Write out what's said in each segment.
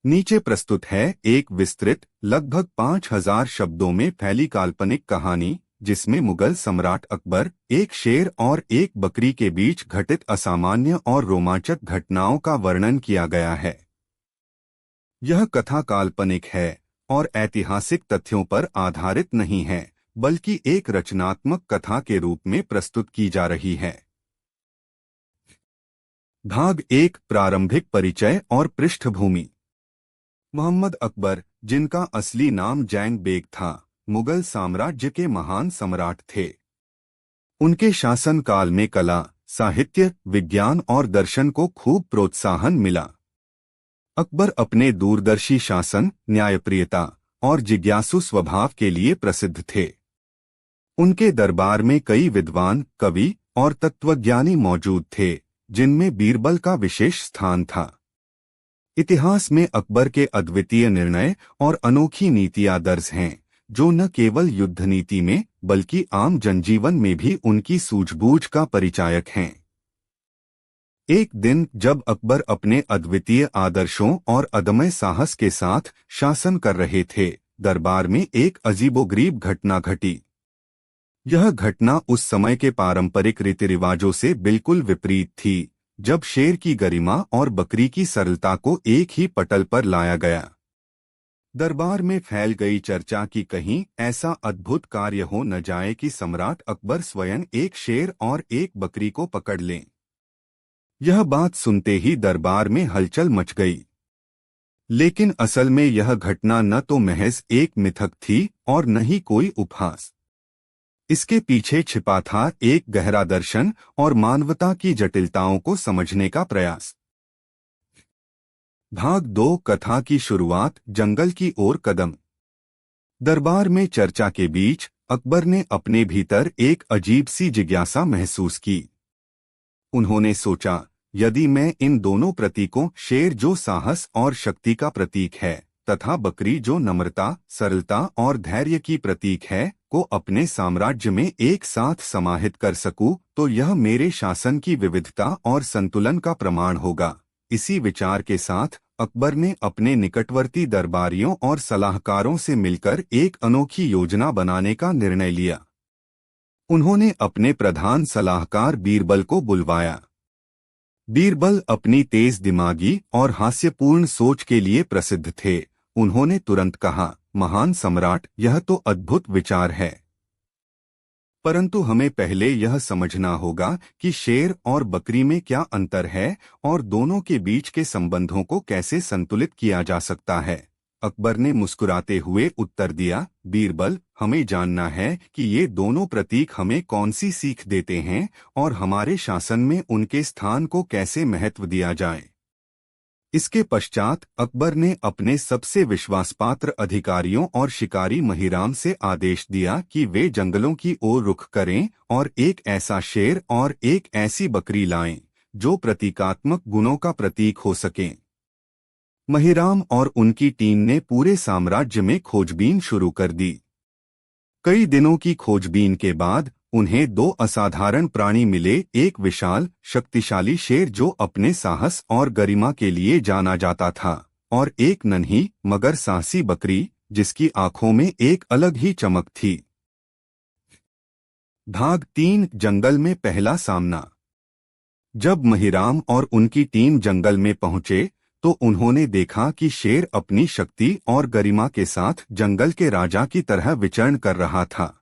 नीचे प्रस्तुत है एक विस्तृत लगभग 5000 शब्दों में फैली काल्पनिक कहानी जिसमें मुगल सम्राट अकबर एक शेर और एक बकरी के बीच घटित असामान्य और रोमांचक घटनाओं का वर्णन किया गया है। यह कथा काल्पनिक है और ऐतिहासिक तथ्यों पर आधारित नहीं है, बल्कि एक रचनात्मक कथा के रूप में प्रस्तुत की जा रही है। भाग 1 प्रारंभिक परिचय और पृष्ठभूमि। मोहम्मद अकबर, जिनका असली नाम जैन बेग था, मुगल साम्राज्य के महान सम्राट थे। उनके शासनकाल में कला, साहित्य, विज्ञान और दर्शन को खूब प्रोत्साहन मिला। अकबर अपने दूरदर्शी शासन, न्यायप्रियता और जिज्ञासु स्वभाव के लिए प्रसिद्ध थे। उनके दरबार में कई विद्वान, कवि और तत्वज्ञानी मौजूद थे, जिनमें बीरबल का विशेष स्थान था। इतिहास में अकबर के अद्वितीय निर्णय और अनोखी नीतियां दर्ज हैं, जो न केवल युद्ध नीति में बल्कि आम जनजीवन में भी उनकी सूझबूझ का परिचायक हैं। एक दिन जब अकबर अपने अद्वितीय आदर्शों और अदम्य साहस के साथ शासन कर रहे थे, दरबार में एक अजीबोगरीब घटना घटी। यह घटना उस समय के पारंपरिक रीति रिवाजों से बिल्कुल विपरीत थी, जब शेर की गरिमा और बकरी की सरलता को एक ही पटल पर लाया गया। दरबार में फैल गई चर्चा कि कहीं ऐसा अद्भुत कार्य हो न जाए कि सम्राट अकबर स्वयं एक शेर और एक बकरी को पकड़ लें। यह बात सुनते ही दरबार में हलचल मच गई। लेकिन असल में यह घटना न तो महज एक मिथक थी और न ही कोई उपहास। इसके पीछे छिपा था एक गहरा दर्शन और मानवता की जटिलताओं को समझने का प्रयास। भाग 2 कथा की शुरुआत, जंगल की ओर कदम। दरबार में चर्चा के बीच अकबर ने अपने भीतर एक अजीब सी जिज्ञासा महसूस की। उन्होंने सोचा, यदि मैं इन दोनों प्रतीकों, शेर जो साहस और शक्ति का प्रतीक है तथा बकरी जो नम्रता, सरलता और धैर्य की प्रतीक है, को अपने साम्राज्य में एक साथ समाहित कर सकूं, तो यह मेरे शासन की विविधता और संतुलन का प्रमाण होगा। इसी विचार के साथ अकबर ने अपने निकटवर्ती दरबारियों और सलाहकारों से मिलकर एक अनोखी योजना बनाने का निर्णय लिया। उन्होंने अपने प्रधान सलाहकार बीरबल को बुलवाया। बीरबल अपनी तेज दिमागी और हास्यपूर्ण सोच के लिए प्रसिद्ध थे। उन्होंने तुरंत कहा, महान सम्राट, यह तो अद्भुत विचार है, परंतु हमें पहले यह समझना होगा कि शेर और बकरी में क्या अंतर है और दोनों के बीच के संबंधों को कैसे संतुलित किया जा सकता है। अकबर ने मुस्कुराते हुए उत्तर दिया, बीरबल, हमें जानना है कि ये दोनों प्रतीक हमें कौन सी सीख देते हैं और हमारे शासन में उनके स्थान को कैसे महत्व दिया जाए। इसके पश्चात अकबर ने अपने सबसे विश्वासपात्र अधिकारियों और शिकारी महिराम से आदेश दिया कि वे जंगलों की ओर रुख करें और एक ऐसा शेर और एक ऐसी बकरी लाएं, जो प्रतीकात्मक गुणों का प्रतीक हो सकें। महिराम और उनकी टीम ने पूरे साम्राज्य में खोजबीन शुरू कर दी। कई दिनों की खोजबीन के बाद उन्हें 2 असाधारण प्राणी मिले, एक विशाल, शक्तिशाली शेर जो अपने साहस और गरिमा के लिए जाना जाता था, और एक नन्ही मगर साहसी बकरी, जिसकी आंखों में एक अलग ही चमक थी। भाग 3 जंगल में पहला सामना। जब महिराम और उनकी टीम जंगल में पहुंचे, तो उन्होंने देखा कि शेर अपनी शक्ति और गरिमा के साथ जंगल के राजा की तरह विचरण कर रहा था।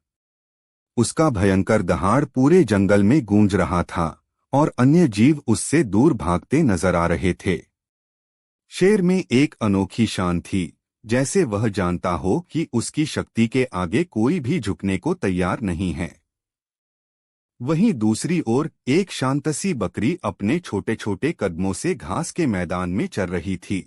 उसका भयंकर दहाड़ पूरे जंगल में गूंज रहा था और अन्य जीव उससे दूर भागते नजर आ रहे थे। शेर में एक अनोखी शान थी, जैसे वह जानता हो कि उसकी शक्ति के आगे कोई भी झुकने को तैयार नहीं है। वहीं दूसरी ओर एक शांतसी बकरी अपने छोटे छोटे कदमों से घास के मैदान में चल रही थी।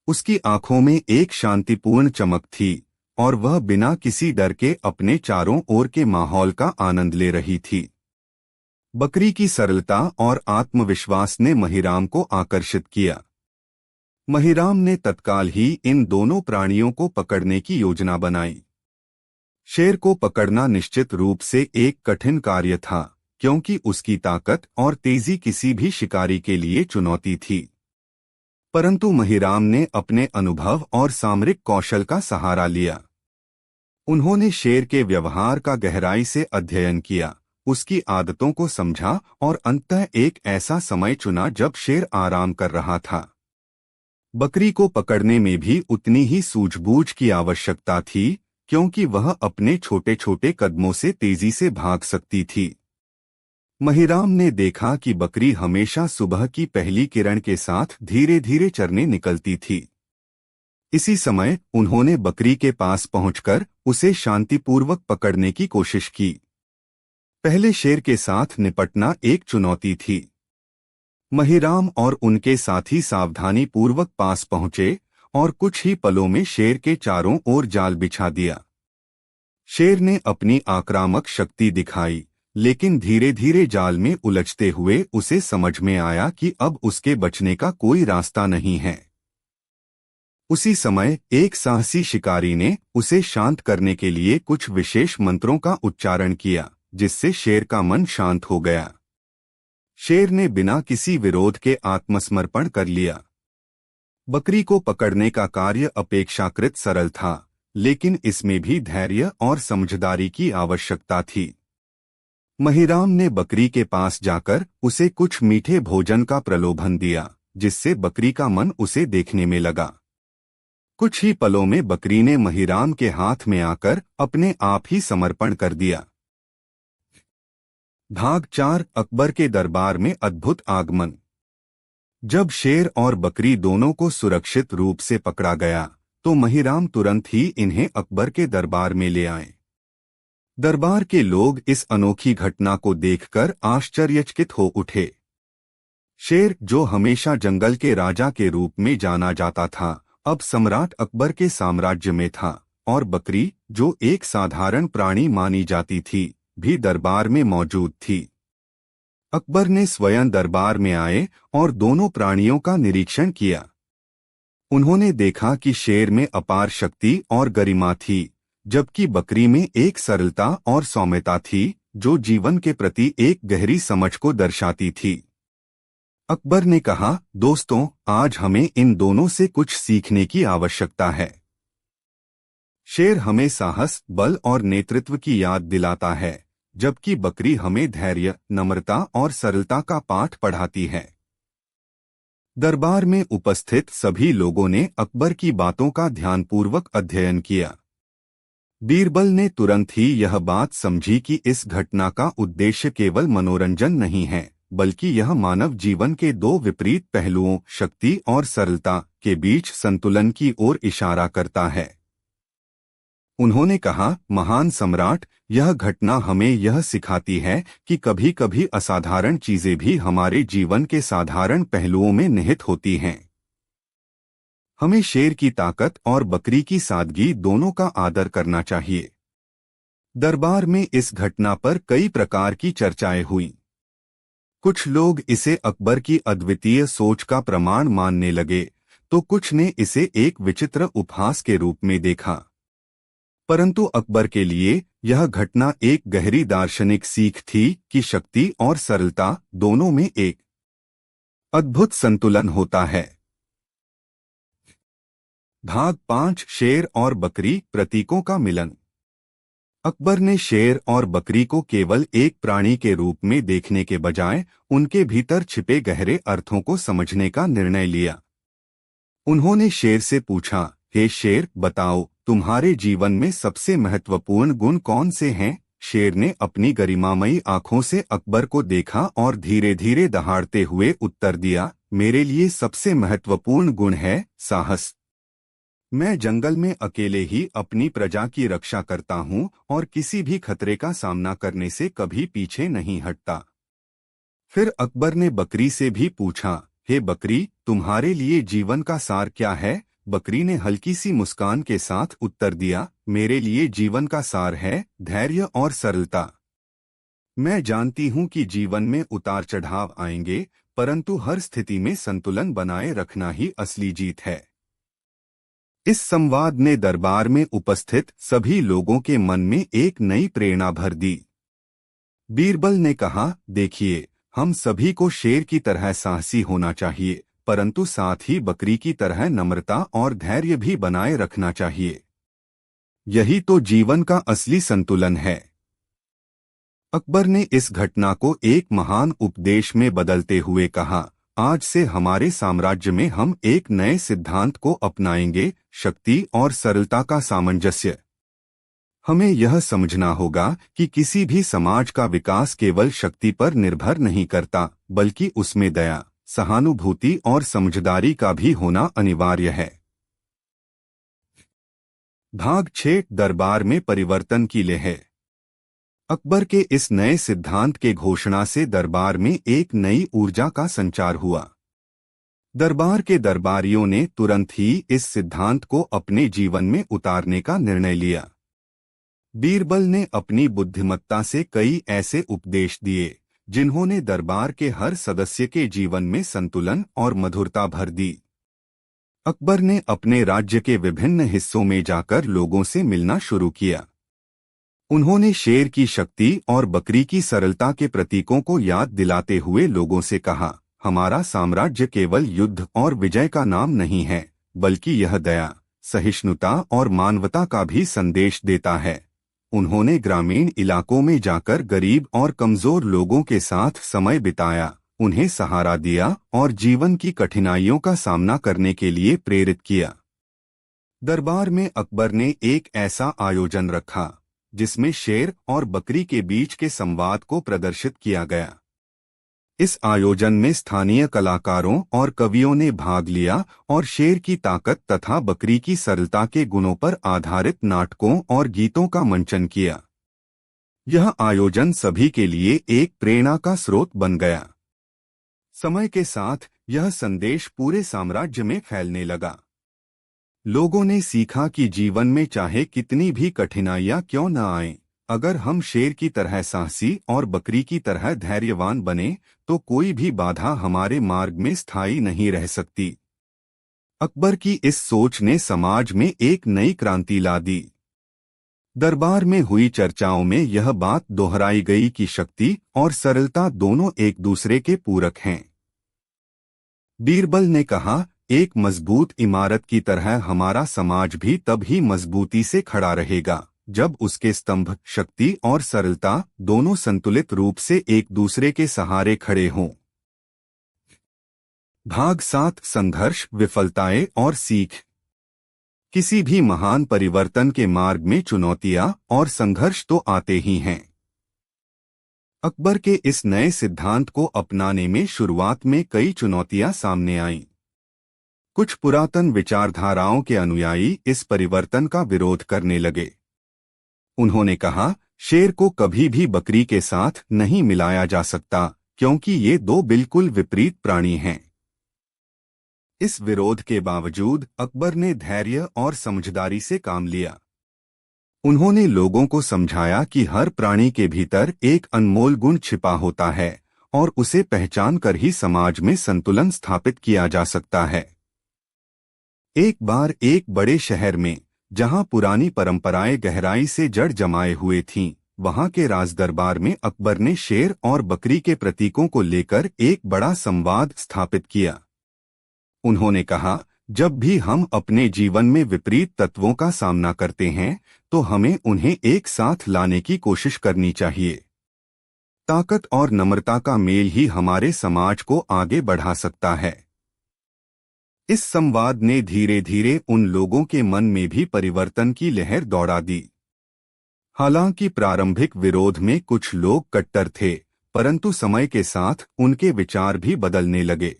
उसकी आंखों में एक शांतिपूर्ण चमक थी और वह बिना किसी डर के अपने चारों ओर के माहौल का आनंद ले रही थी। बकरी की सरलता और आत्मविश्वास ने महिराम को आकर्षित किया। महिराम ने तत्काल ही इन दोनों प्राणियों को पकड़ने की योजना बनाई। शेर को पकड़ना निश्चित रूप से एक कठिन कार्य था, क्योंकि उसकी ताकत और तेजी किसी भी शिकारी के लिए चुनौती थी। परंतु महिराम ने अपने अनुभव और सामरिक कौशल का सहारा लिया। उन्होंने शेर के व्यवहार का गहराई से अध्ययन किया, उसकी आदतों को समझा और अंततः एक ऐसा समय चुना जब शेर आराम कर रहा था। बकरी को पकड़ने में भी उतनी ही सूझबूझ की आवश्यकता थी, क्योंकि वह अपने छोटे छोटे कदमों से तेजी से भाग सकती थी। महिराम ने देखा कि बकरी हमेशा सुबह की पहली किरण के साथ धीरे धीरे चरने निकलती थी। इसी समय उन्होंने बकरी के पास पहुंचकर उसे शांतिपूर्वक पकड़ने की कोशिश की। पहले शेर के साथ निपटना एक चुनौती थी। महिराम और उनके साथी सावधानी पूर्वक पास पहुंचे और कुछ ही पलों में शेर के चारों ओर जाल बिछा दिया। शेर ने अपनी आक्रामक शक्ति दिखाई, लेकिन धीरे धीरे जाल में उलझते हुए उसे समझ में आया कि अब उसके बचने का कोई रास्ता नहीं है। उसी समय एक साहसी शिकारी ने उसे शांत करने के लिए कुछ विशेष मंत्रों का उच्चारण किया, जिससे शेर का मन शांत हो गया। शेर ने बिना किसी विरोध के आत्मसमर्पण कर लिया। बकरी को पकड़ने का कार्य अपेक्षाकृत सरल था, लेकिन इसमें भी धैर्य और समझदारी की आवश्यकता थी। महिराम ने बकरी के पास जाकर उसे कुछ मीठे भोजन का प्रलोभन दिया, जिससे बकरी का मन उसे देखने में लगा। कुछ ही पलों में बकरी ने महिराम के हाथ में आकर अपने आप ही समर्पण कर दिया। भाग 4 अकबर के दरबार में अद्भुत आगमन। जब शेर और बकरी दोनों को सुरक्षित रूप से पकड़ा गया, तो महिराम तुरंत ही इन्हें अकबर के दरबार में ले आए। दरबार के लोग इस अनोखी घटना को देखकर आश्चर्यचकित हो उठे। शेर, जो हमेशा जंगल के राजा के रूप में जाना जाता था, अब सम्राट अकबर के साम्राज्य में था, और बकरी, जो एक साधारण प्राणी मानी जाती थी, भी दरबार में मौजूद थी। अकबर ने स्वयं दरबार में आए और दोनों प्राणियों का निरीक्षण किया। उन्होंने देखा कि शेर में अपार शक्ति और गरिमा थी, जबकि बकरी में एक सरलता और सौम्यता थी, जो जीवन के प्रति एक गहरी समझ को दर्शाती थी। अकबर ने कहा, दोस्तों, आज हमें इन दोनों से कुछ सीखने की आवश्यकता है। शेर हमें साहस, बल और नेतृत्व की याद दिलाता है, जबकि बकरी हमें धैर्य, नम्रता और सरलता का पाठ पढ़ाती है। दरबार में उपस्थित सभी लोगों ने अकबर की बातों का ध्यानपूर्वक अध्ययन किया। बीरबल ने तुरंत ही यह बात समझी कि इस घटना का उद्देश्य केवल मनोरंजन नहीं है, बल्कि यह मानव जीवन के दो विपरीत पहलुओं, शक्ति और सरलता, के बीच संतुलन की ओर इशारा करता है। उन्होंने कहा, महान सम्राट, यह घटना हमें यह सिखाती है कि कभी कभी असाधारण चीजें भी हमारे जीवन के साधारण पहलुओं में निहित होती हैं। हमें शेर की ताकत और बकरी की सादगी दोनों का आदर करना चाहिए। दरबार में इस घटना पर कई प्रकार की चर्चाएं हुईं। कुछ लोग इसे अकबर की अद्वितीय सोच का प्रमाण मानने लगे, तो कुछ ने इसे एक विचित्र उपहास के रूप में देखा। परंतु अकबर के लिए यह घटना एक गहरी दार्शनिक सीख थी कि शक्ति और सरलता दोनों में एक अद्भुत संतुलन होता है। भाग 5 शेर और बकरी, प्रतीकों का मिलन। अकबर ने शेर और बकरी को केवल एक प्राणी के रूप में देखने के बजाय उनके भीतर छिपे गहरे अर्थों को समझने का निर्णय लिया। उन्होंने शेर से पूछा, हे शेर, बताओ, तुम्हारे जीवन में सबसे महत्वपूर्ण गुण कौन से हैं? शेर ने अपनी गरिमामयी आंखों से अकबर को देखा और धीरे धीरे दहाड़ते हुए उत्तर दिया, मेरे लिए सबसे महत्वपूर्ण गुण है साहस। मैं जंगल में अकेले ही अपनी प्रजा की रक्षा करता हूँ और किसी भी खतरे का सामना करने से कभी पीछे नहीं हटता। फिर अकबर ने बकरी से भी पूछा, हे बकरी, तुम्हारे लिए जीवन का सार क्या है? बकरी ने हल्की सी मुस्कान के साथ उत्तर दिया, मेरे लिए जीवन का सार है धैर्य और सरलता। मैं जानती हूँ कि जीवन में उतार चढ़ाव आएंगे, परंतु हर स्थिति में संतुलन बनाए रखना ही असली जीत है। इस संवाद ने दरबार में उपस्थित सभी लोगों के मन में एक नई प्रेरणा भर दी। बीरबल ने कहा, देखिए, हम सभी को शेर की तरह साहसी होना चाहिए, परंतु साथ ही बकरी की तरह नम्रता और धैर्य भी बनाए रखना चाहिए। यही तो जीवन का असली संतुलन है। अकबर ने इस घटना को एक महान उपदेश में बदलते हुए कहा, आज से हमारे साम्राज्य में हम एक नए सिद्धांत को अपनाएंगे, शक्ति और सरलता का सामंजस्य। हमें यह समझना होगा कि किसी भी समाज का विकास केवल शक्ति पर निर्भर नहीं करता, बल्कि उसमें दया, सहानुभूति और समझदारी का भी होना अनिवार्य है। भाग 6 दरबार में परिवर्तन की लहर। अकबर के इस नए सिद्धांत के घोषणा से दरबार में एक नई ऊर्जा का संचार हुआ। दरबार के दरबारियों ने तुरंत ही इस सिद्धांत को अपने जीवन में उतारने का निर्णय लिया। बीरबल ने अपनी बुद्धिमत्ता से कई ऐसे उपदेश दिए जिन्होंने दरबार के हर सदस्य के जीवन में संतुलन और मधुरता भर दी। अकबर ने अपने राज्य के विभिन्न हिस्सों में जाकर लोगों से मिलना शुरू किया। उन्होंने शेर की शक्ति और बकरी की सरलता के प्रतीकों को याद दिलाते हुए लोगों से कहा, हमारा साम्राज्य केवल युद्ध और विजय का नाम नहीं है, बल्कि यह दया, सहिष्णुता और मानवता का भी संदेश देता है। उन्होंने ग्रामीण इलाकों में जाकर गरीब और कमजोर लोगों के साथ समय बिताया, उन्हें सहारा दिया और जीवन की कठिनाइयों का सामना करने के लिए प्रेरित किया। दरबार में अकबर ने एक ऐसा आयोजन रखा जिसमें शेर और बकरी के बीच के संवाद को प्रदर्शित किया गया। इस आयोजन में स्थानीय कलाकारों और कवियों ने भाग लिया और शेर की ताकत तथा बकरी की सरलता के गुणों पर आधारित नाटकों और गीतों का मंचन किया। यह आयोजन सभी के लिए एक प्रेरणा का स्रोत बन गया। समय के साथ यह संदेश पूरे साम्राज्य में फैलने लगा। लोगों ने सीखा कि जीवन में चाहे कितनी भी कठिनाइयां क्यों न आएं, अगर हम शेर की तरह साहसी और बकरी की तरह धैर्यवान बने तो कोई भी बाधा हमारे मार्ग में स्थायी नहीं रह सकती। अकबर की इस सोच ने समाज में एक नई क्रांति ला दी। दरबार में हुई चर्चाओं में यह बात दोहराई गई कि शक्ति और सरलता दोनों एक दूसरे के पूरक हैं। बीरबल ने कहा, एक मजबूत इमारत की तरह हमारा समाज भी तब ही मजबूती से खड़ा रहेगा जब उसके स्तंभ शक्ति और सरलता दोनों संतुलित रूप से एक दूसरे के सहारे खड़े हों। भाग 7 संघर्ष, विफलताएं और सीख। किसी भी महान परिवर्तन के मार्ग में चुनौतियां और संघर्ष तो आते ही हैं। अकबर के इस नए सिद्धांत को अपनाने में शुरुआत में कई चुनौतियां सामने आईं। कुछ पुरातन विचारधाराओं के अनुयायी इस परिवर्तन का विरोध करने लगे। उन्होंने कहा, शेर को कभी भी बकरी के साथ नहीं मिलाया जा सकता क्योंकि ये दो बिल्कुल विपरीत प्राणी हैं। इस विरोध के बावजूद अकबर ने धैर्य और समझदारी से काम लिया। उन्होंने लोगों को समझाया कि हर प्राणी के भीतर एक अनमोल गुण छिपा होता है और उसे पहचान कर ही समाज में संतुलन स्थापित किया जा सकता है। एक बार एक बड़े शहर में, जहां पुरानी परंपराएं गहराई से जड़ जमाए हुए थीं, वहां के राजदरबार में अकबर ने शेर और बकरी के प्रतीकों को लेकर एक बड़ा संवाद स्थापित किया। उन्होंने कहा, जब भी हम अपने जीवन में विपरीत तत्वों का सामना करते हैं तो हमें उन्हें एक साथ लाने की कोशिश करनी चाहिए। ताकत और नम्रता का मेल ही हमारे समाज को आगे बढ़ा सकता है। इस संवाद ने धीरे धीरे उन लोगों के मन में भी परिवर्तन की लहर दौड़ा दी। हालांकि प्रारंभिक विरोध में कुछ लोग कट्टर थे, परंतु समय के साथ उनके विचार भी बदलने लगे।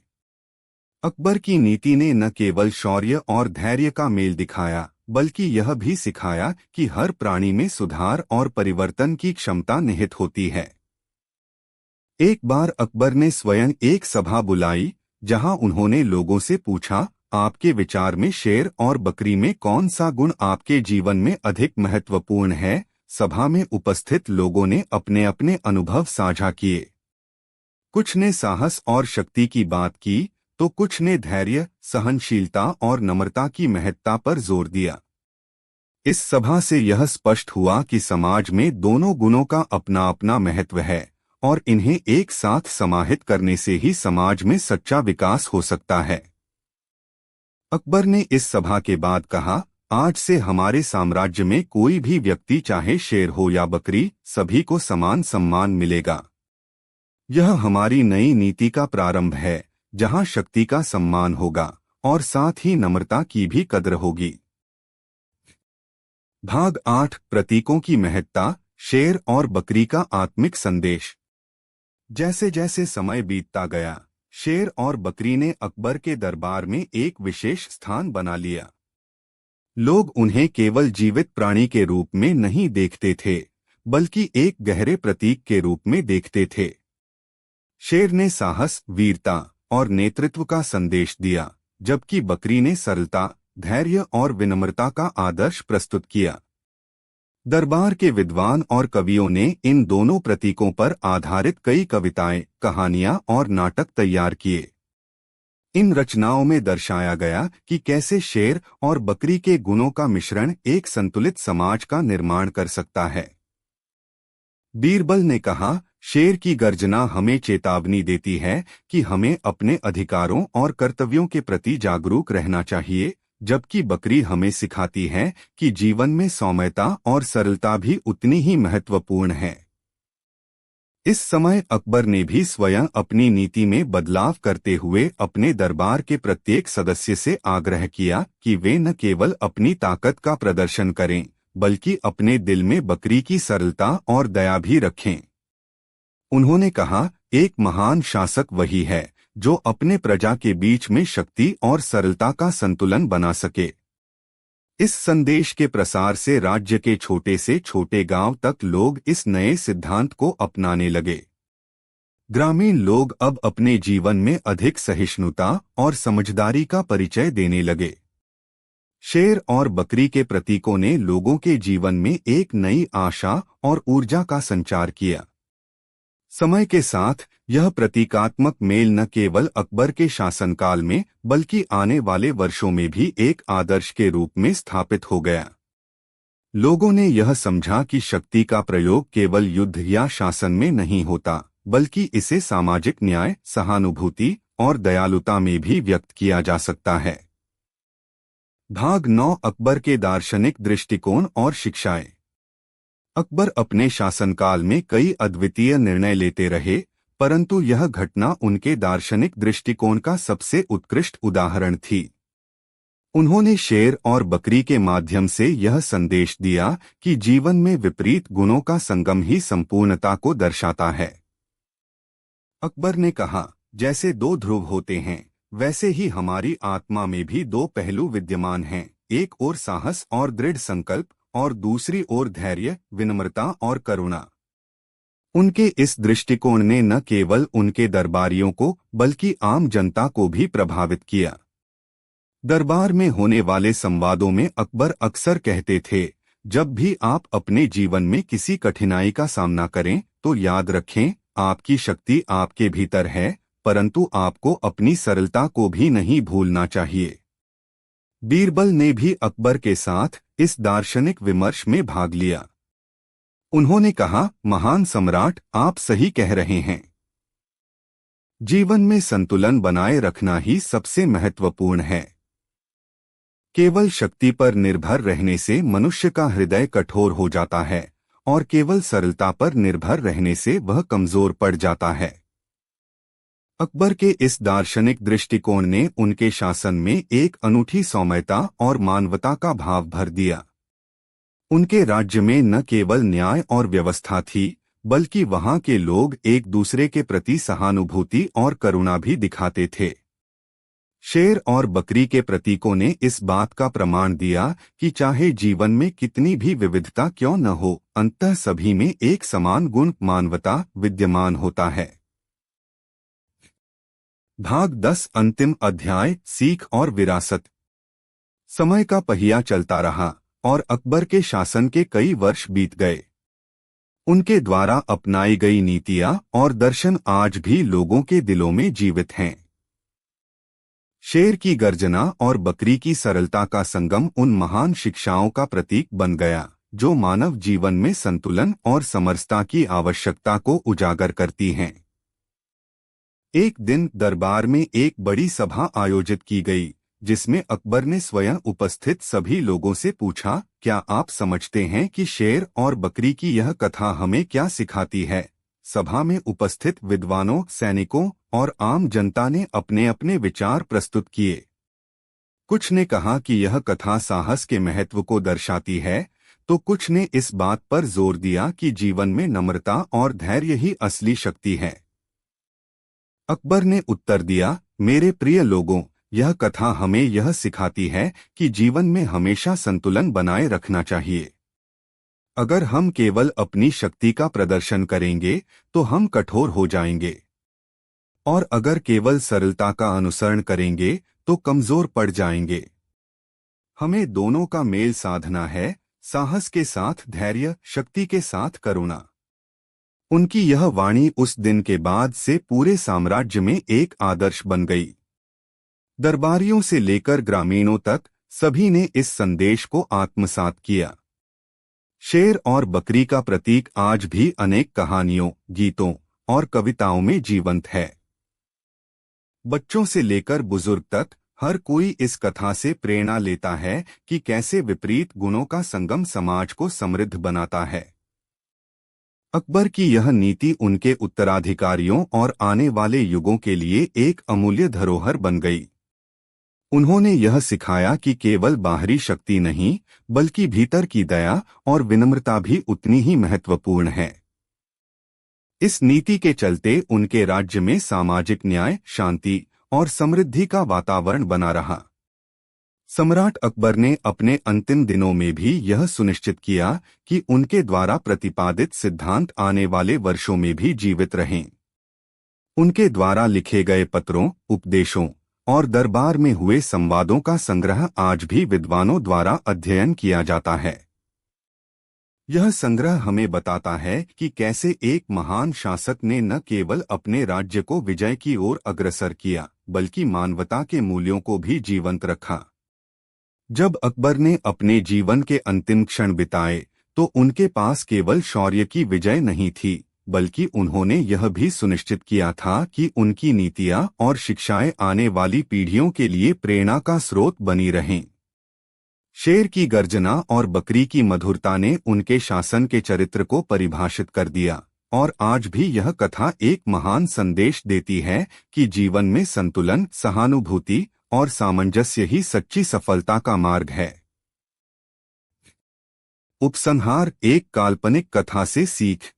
अकबर की नीति ने न केवल शौर्य और धैर्य का मेल दिखाया, बल्कि यह भी सिखाया कि हर प्राणी में सुधार और परिवर्तन की क्षमता निहित होती है। एक बार अकबर ने स्वयं एक सभा बुलाई, जहां उन्होंने लोगों से पूछा, आपके विचार में शेर और बकरी में कौन सा गुण आपके जीवन में अधिक महत्वपूर्ण है? सभा में उपस्थित लोगों ने अपने अपने अनुभव साझा किए। कुछ ने साहस और शक्ति की बात की, तो कुछ ने धैर्य, सहनशीलता और नम्रता की महत्ता पर जोर दिया। इस सभा से यह स्पष्ट हुआ कि समाज में दोनों गुणों का अपना अपना महत्व है और इन्हें एक साथ समाहित करने से ही समाज में सच्चा विकास हो सकता है। अकबर ने इस सभा के बाद कहा, आज से हमारे साम्राज्य में कोई भी व्यक्ति चाहे शेर हो या बकरी, सभी को समान सम्मान मिलेगा। यह हमारी नई नीति का प्रारंभ है, जहां शक्ति का सम्मान होगा और साथ ही नम्रता की भी कद्र होगी। भाग 8 प्रतीकों की महत्ता, शेर और बकरी का आत्मिक संदेश। जैसे जैसे समय बीतता गया, शेर और बकरी ने अकबर के दरबार में एक विशेष स्थान बना लिया। लोग उन्हें केवल जीवित प्राणी के रूप में नहीं देखते थे, बल्कि एक गहरे प्रतीक के रूप में देखते थे। शेर ने साहस, वीरता और नेतृत्व का संदेश दिया, जबकि बकरी ने सरलता, धैर्य और विनम्रता का आदर्श प्रस्तुत किया। दरबार के विद्वान और कवियों ने इन दोनों प्रतीकों पर आधारित कई कविताएं, कहानियां और नाटक तैयार किए। इन रचनाओं में दर्शाया गया कि कैसे शेर और बकरी के गुणों का मिश्रण एक संतुलित समाज का निर्माण कर सकता है। बीरबल ने कहा, शेर की गर्जना हमें चेतावनी देती है कि हमें अपने अधिकारों और कर्तव्यों के प्रति जागरूक रहना चाहिए, जबकि बकरी हमें सिखाती है कि जीवन में सौम्यता और सरलता भी उतनी ही महत्वपूर्ण है। इस समय अकबर ने भी स्वयं अपनी नीति में बदलाव करते हुए अपने दरबार के प्रत्येक सदस्य से आग्रह किया कि वे न केवल अपनी ताकत का प्रदर्शन करें, बल्कि अपने दिल में बकरी की सरलता और दया भी रखें। उन्होंने कहा, एक महान शासक वही है जो अपने प्रजा के बीच में शक्ति और सरलता का संतुलन बना सके। इस संदेश के प्रसार से राज्य के छोटे से छोटे गांव तक लोग इस नए सिद्धांत को अपनाने लगे। ग्रामीण लोग अब अपने जीवन में अधिक सहिष्णुता और समझदारी का परिचय देने लगे। शेर और बकरी के प्रतीकों ने लोगों के जीवन में एक नई आशा और ऊर्जा का संचार किया। समय के साथ यह प्रतीकात्मक मेल न केवल अकबर के शासनकाल में, बल्कि आने वाले वर्षों में भी एक आदर्श के रूप में स्थापित हो गया। लोगों ने यह समझा कि शक्ति का प्रयोग केवल युद्ध या शासन में नहीं होता, बल्कि इसे सामाजिक न्याय, सहानुभूति और दयालुता में भी व्यक्त किया जा सकता है। भाग 9 अकबर के दार्शनिक दृष्टिकोण और शिक्षाएं। अकबर अपने शासनकाल में कई अद्वितीय निर्णय लेते रहे, परंतु यह घटना उनके दार्शनिक दृष्टिकोण का सबसे उत्कृष्ट उदाहरण थी। उन्होंने शेर और बकरी के माध्यम से यह संदेश दिया कि जीवन में विपरीत गुणों का संगम ही संपूर्णता को दर्शाता है। अकबर ने कहा, जैसे दो ध्रुव होते हैं, वैसे ही हमारी आत्मा में भी दो पहलू विद्यमान हैं, एक ओर साहस और दृढ़ संकल्प और दूसरी ओर धैर्य, विनम्रता और करुणा। उनके इस दृष्टिकोण ने न केवल उनके दरबारियों को, बल्कि आम जनता को भी प्रभावित किया। दरबार में होने वाले संवादों में अकबर अक्सर कहते थे, जब भी आप अपने जीवन में किसी कठिनाई का सामना करें, तो याद रखें, आपकी शक्ति आपके भीतर है, परंतु आपको अपनी सरलता को भी नहीं भूलना चाहिए। बीरबल ने भी अकबर के साथ इस दार्शनिक विमर्श में भाग लिया। उन्होंने कहा, महान सम्राट, आप सही कह रहे हैं। जीवन में संतुलन बनाए रखना ही सबसे महत्वपूर्ण है। केवल शक्ति पर निर्भर रहने से मनुष्य का हृदय कठोर हो जाता है, और केवल सरलता पर निर्भर रहने से वह कमजोर पड़ जाता है। अकबर के इस दार्शनिक दृष्टिकोण ने उनके शासन में एक अनूठी सौम्यता और मानवता का भाव भर दिया। उनके राज्य में न केवल न्याय और व्यवस्था थी, बल्कि वहां के लोग एक दूसरे के प्रति सहानुभूति और करुणा भी दिखाते थे। शेर और बकरी के प्रतीकों ने इस बात का प्रमाण दिया कि चाहे जीवन में कितनी भी विविधता क्यों न हो, अंततः सभी में एक समान गुण, मानवता, विद्यमान होता है। भाग 10 अंतिम अध्याय, सीख और विरासत। समय का पहिया चलता रहा और अकबर के शासन के कई वर्ष बीत गए। उनके द्वारा अपनाई गई नीतियां और दर्शन आज भी लोगों के दिलों में जीवित हैं। शेर की गर्जना और बकरी की सरलता का संगम उन महान शिक्षाओं का प्रतीक बन गया, जो मानव जीवन में संतुलन और समरसता की आवश्यकता को उजागर करती हैं। एक दिन दरबार में एक बड़ी सभा आयोजित की गई, जिसमें अकबर ने स्वयं उपस्थित सभी लोगों से पूछा, क्या आप समझते हैं कि शेर और बकरी की यह कथा हमें क्या सिखाती है? सभा में उपस्थित विद्वानों, सैनिकों और आम जनता ने अपने अपने विचार प्रस्तुत किए। कुछ ने कहा कि यह कथा साहस के महत्व को दर्शाती है, तो कुछ ने इस बात पर जोर दिया कि जीवन में नम्रता और धैर्य ही असली शक्ति है। अकबर ने उत्तर दिया, मेरे प्रिय लोगों, यह कथा हमें यह सिखाती है कि जीवन में हमेशा संतुलन बनाए रखना चाहिए। अगर हम केवल अपनी शक्ति का प्रदर्शन करेंगे तो हम कठोर हो जाएंगे, और अगर केवल सरलता का अनुसरण करेंगे तो कमजोर पड़ जाएंगे। हमें दोनों का मेल साधना है, साहस के साथ धैर्य, शक्ति के साथ करुणा। उनकी यह वाणी उस दिन के बाद से पूरे साम्राज्य में एक आदर्श बन गई। दरबारियों से लेकर ग्रामीणों तक सभी ने इस संदेश को आत्मसात किया। शेर और बकरी का प्रतीक आज भी अनेक कहानियों, गीतों और कविताओं में जीवंत है। बच्चों से लेकर बुजुर्ग तक हर कोई इस कथा से प्रेरणा लेता है कि कैसे विपरीत गुणों का संगम समाज को समृद्ध बनाता है। अकबर की यह नीति उनके उत्तराधिकारियों और आने वाले युगों के लिए एक अमूल्य धरोहर बन गई। उन्होंने यह सिखाया कि केवल बाहरी शक्ति नहीं, बल्कि भीतर की दया और विनम्रता भी उतनी ही महत्वपूर्ण है। इस नीति के चलते उनके राज्य में सामाजिक न्याय, शांति और समृद्धि का वातावरण बना रहा। सम्राट अकबर ने अपने अंतिम दिनों में भी यह सुनिश्चित किया कि उनके द्वारा प्रतिपादित सिद्धांत आने वाले वर्षों में भी जीवित रहें। उनके द्वारा लिखे गए पत्रों, उपदेशों और दरबार में हुए संवादों का संग्रह आज भी विद्वानों द्वारा अध्ययन किया जाता है। यह संग्रह हमें बताता है कि कैसे एक महान शासक ने न केवल अपने राज्य को विजय की ओर अग्रसर किया, बल्कि मानवता के मूल्यों को भी जीवंत रखा। जब अकबर ने अपने जीवन के अंतिम क्षण बिताए, तो उनके पास केवल शौर्य की विजय नहीं थी, बल्कि उन्होंने यह भी सुनिश्चित किया था कि उनकी नीतियां और शिक्षाएं आने वाली पीढ़ियों के लिए प्रेरणा का स्रोत बनी रहें। शेर की गर्जना और बकरी की मधुरता ने उनके शासन के चरित्र को परिभाषित कर दिया, और आज भी यह कथा एक महान संदेश देती है कि जीवन में संतुलन, सहानुभूति और सामंजस्य ही सच्ची सफलता का मार्ग है। उपसंहार, एक काल्पनिक कथा से सीख।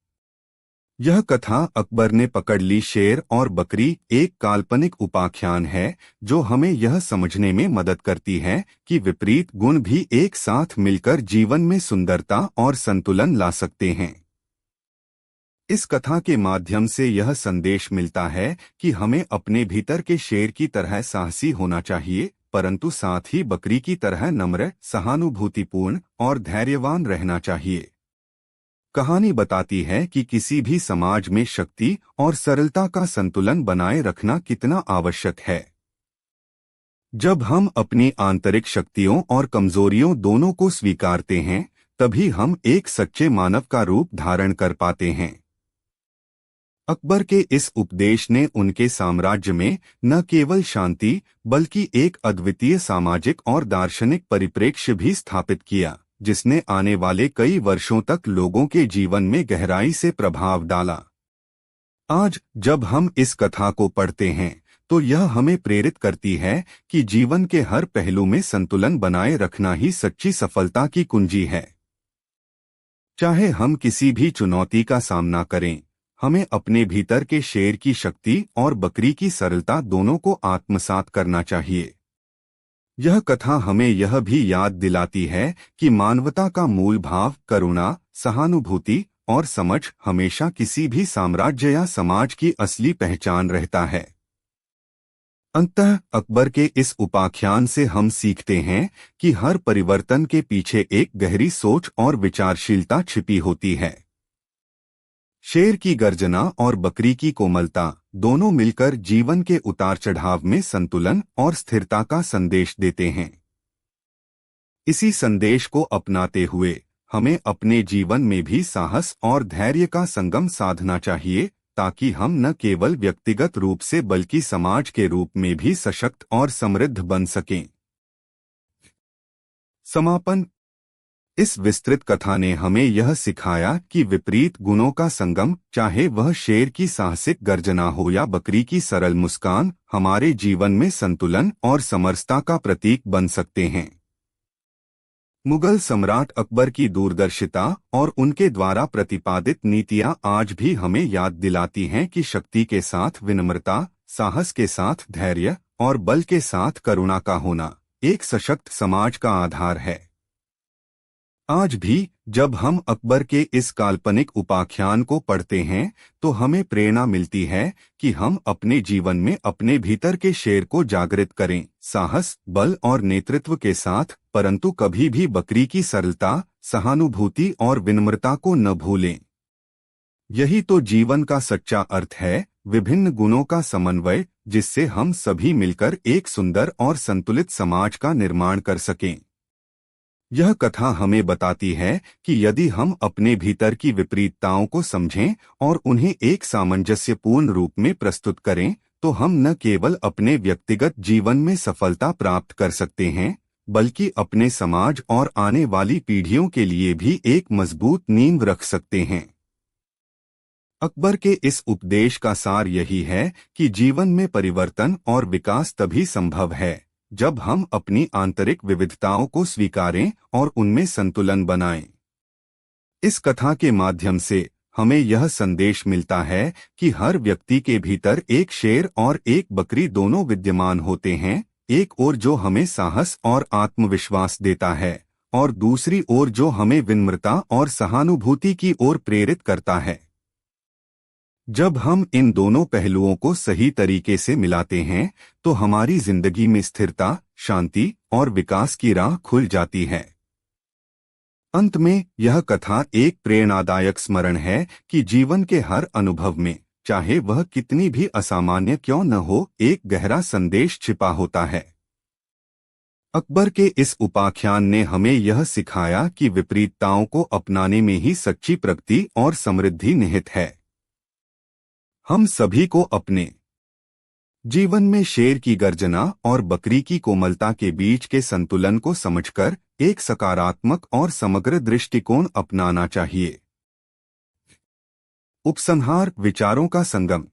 यह कथा अकबर ने पकड़ ली शेर और बकरी एक काल्पनिक उपाख्यान है, जो हमें यह समझने में मदद करती है कि विपरीत गुण भी एक साथ मिलकर जीवन में सुंदरता और संतुलन ला सकते हैं। इस कथा के माध्यम से यह संदेश मिलता है कि हमें अपने भीतर के शेर की तरह साहसी होना चाहिए, परंतु साथ ही बकरी की तरह नम्र, सहानुभूतिपूर्ण और धैर्यवान रहना चाहिए। कहानी बताती है कि किसी भी समाज में शक्ति और सरलता का संतुलन बनाए रखना कितना आवश्यक है। जब हम अपनी आंतरिक शक्तियों और कमजोरियों दोनों को स्वीकारते हैं, तभी हम एक सच्चे मानव का रूप धारण कर पाते हैं। अकबर के इस उपदेश ने उनके साम्राज्य में न केवल शांति, बल्कि एक अद्वितीय सामाजिक और दार्शनिक परिप्रेक्ष्य भी स्थापित किया, जिसने आने वाले कई वर्षों तक लोगों के जीवन में गहराई से प्रभाव डाला। आज जब हम इस कथा को पढ़ते हैं, तो यह हमें प्रेरित करती है कि जीवन के हर पहलू में संतुलन बनाए रखना ही सच्ची सफलता की कुंजी है। चाहे हम किसी भी चुनौती का सामना करें, हमें अपने भीतर के शेर की शक्ति और बकरी की सरलता दोनों को आत्मसात करना चाहिए। यह कथा हमें यह भी याद दिलाती है कि मानवता का मूल भाव करुणा, सहानुभूति और समझ हमेशा किसी भी साम्राज्य या समाज की असली पहचान रहता है। अंततः अकबर के इस उपाख्यान से हम सीखते हैं कि हर परिवर्तन के पीछे एक गहरी सोच और विचारशीलता छिपी होती है। शेर की गर्जना और बकरी की कोमलता दोनों मिलकर जीवन के उतार चढ़ाव में संतुलन और स्थिरता का संदेश देते हैं। इसी संदेश को अपनाते हुए हमें अपने जीवन में भी साहस और धैर्य का संगम साधना चाहिए, ताकि हम न केवल व्यक्तिगत रूप से बल्कि समाज के रूप में भी सशक्त और समृद्ध बन सकें। समापन। इस विस्तृत कथा ने हमें यह सिखाया कि विपरीत गुणों का संगम, चाहे वह शेर की साहसिक गर्जना हो या बकरी की सरल मुस्कान, हमारे जीवन में संतुलन और समरसता का प्रतीक बन सकते हैं। मुगल सम्राट अकबर की दूरदर्शिता और उनके द्वारा प्रतिपादित नीतियां आज भी हमें याद दिलाती हैं कि शक्ति के साथ विनम्रता, साहस के साथ धैर्य और बल के साथ करुणा का होना एक सशक्त समाज का आधार है। आज भी जब हम अकबर के इस काल्पनिक उपाख्यान को पढ़ते हैं तो हमें प्रेरणा मिलती है कि हम अपने जीवन में अपने भीतर के शेर को जागृत करें, साहस, बल और नेतृत्व के साथ, परंतु कभी भी बकरी की सरलता, सहानुभूति और विनम्रता को न भूलें। यही तो जीवन का सच्चा अर्थ है, विभिन्न गुणों का समन्वय, जिससे हम सभी मिलकर एक सुंदर और संतुलित समाज का निर्माण कर सकें। यह कथा हमें बताती है कि यदि हम अपने भीतर की विपरीतताओं को समझें और उन्हें एक सामंजस्यपूर्ण रूप में प्रस्तुत करें, तो हम न केवल अपने व्यक्तिगत जीवन में सफलता प्राप्त कर सकते हैं, बल्कि अपने समाज और आने वाली पीढ़ियों के लिए भी एक मजबूत नींव रख सकते हैं। अकबर के इस उपदेश का सार यही है कि जीवन में परिवर्तन और विकास तभी संभव है जब हम अपनी आंतरिक विविधताओं को स्वीकारें और उनमें संतुलन बनाएं। इस कथा के माध्यम से हमें यह संदेश मिलता है कि हर व्यक्ति के भीतर एक शेर और एक बकरी दोनों विद्यमान होते हैं, एक ओर जो हमें साहस और आत्मविश्वास देता है और दूसरी ओर जो हमें विनम्रता और सहानुभूति की ओर प्रेरित करता है। जब हम इन दोनों पहलुओं को सही तरीके से मिलाते हैं तो हमारी जिंदगी में स्थिरता, शांति और विकास की राह खुल जाती है। अंत में यह कथा एक प्रेरणादायक स्मरण है कि जीवन के हर अनुभव में, चाहे वह कितनी भी असामान्य क्यों न हो, एक गहरा संदेश छिपा होता है। अकबर के इस उपाख्यान ने हमें यह सिखाया कि विपरीतताओं को अपनाने में ही सच्ची प्रगति और समृद्धि निहित है। हम सभी को अपने जीवन में शेर की गर्जना और बकरी की कोमलता के बीच के संतुलन को समझकर एक सकारात्मक और समग्र दृष्टिकोण अपनाना चाहिए। उपसंहार, विचारों का संगम।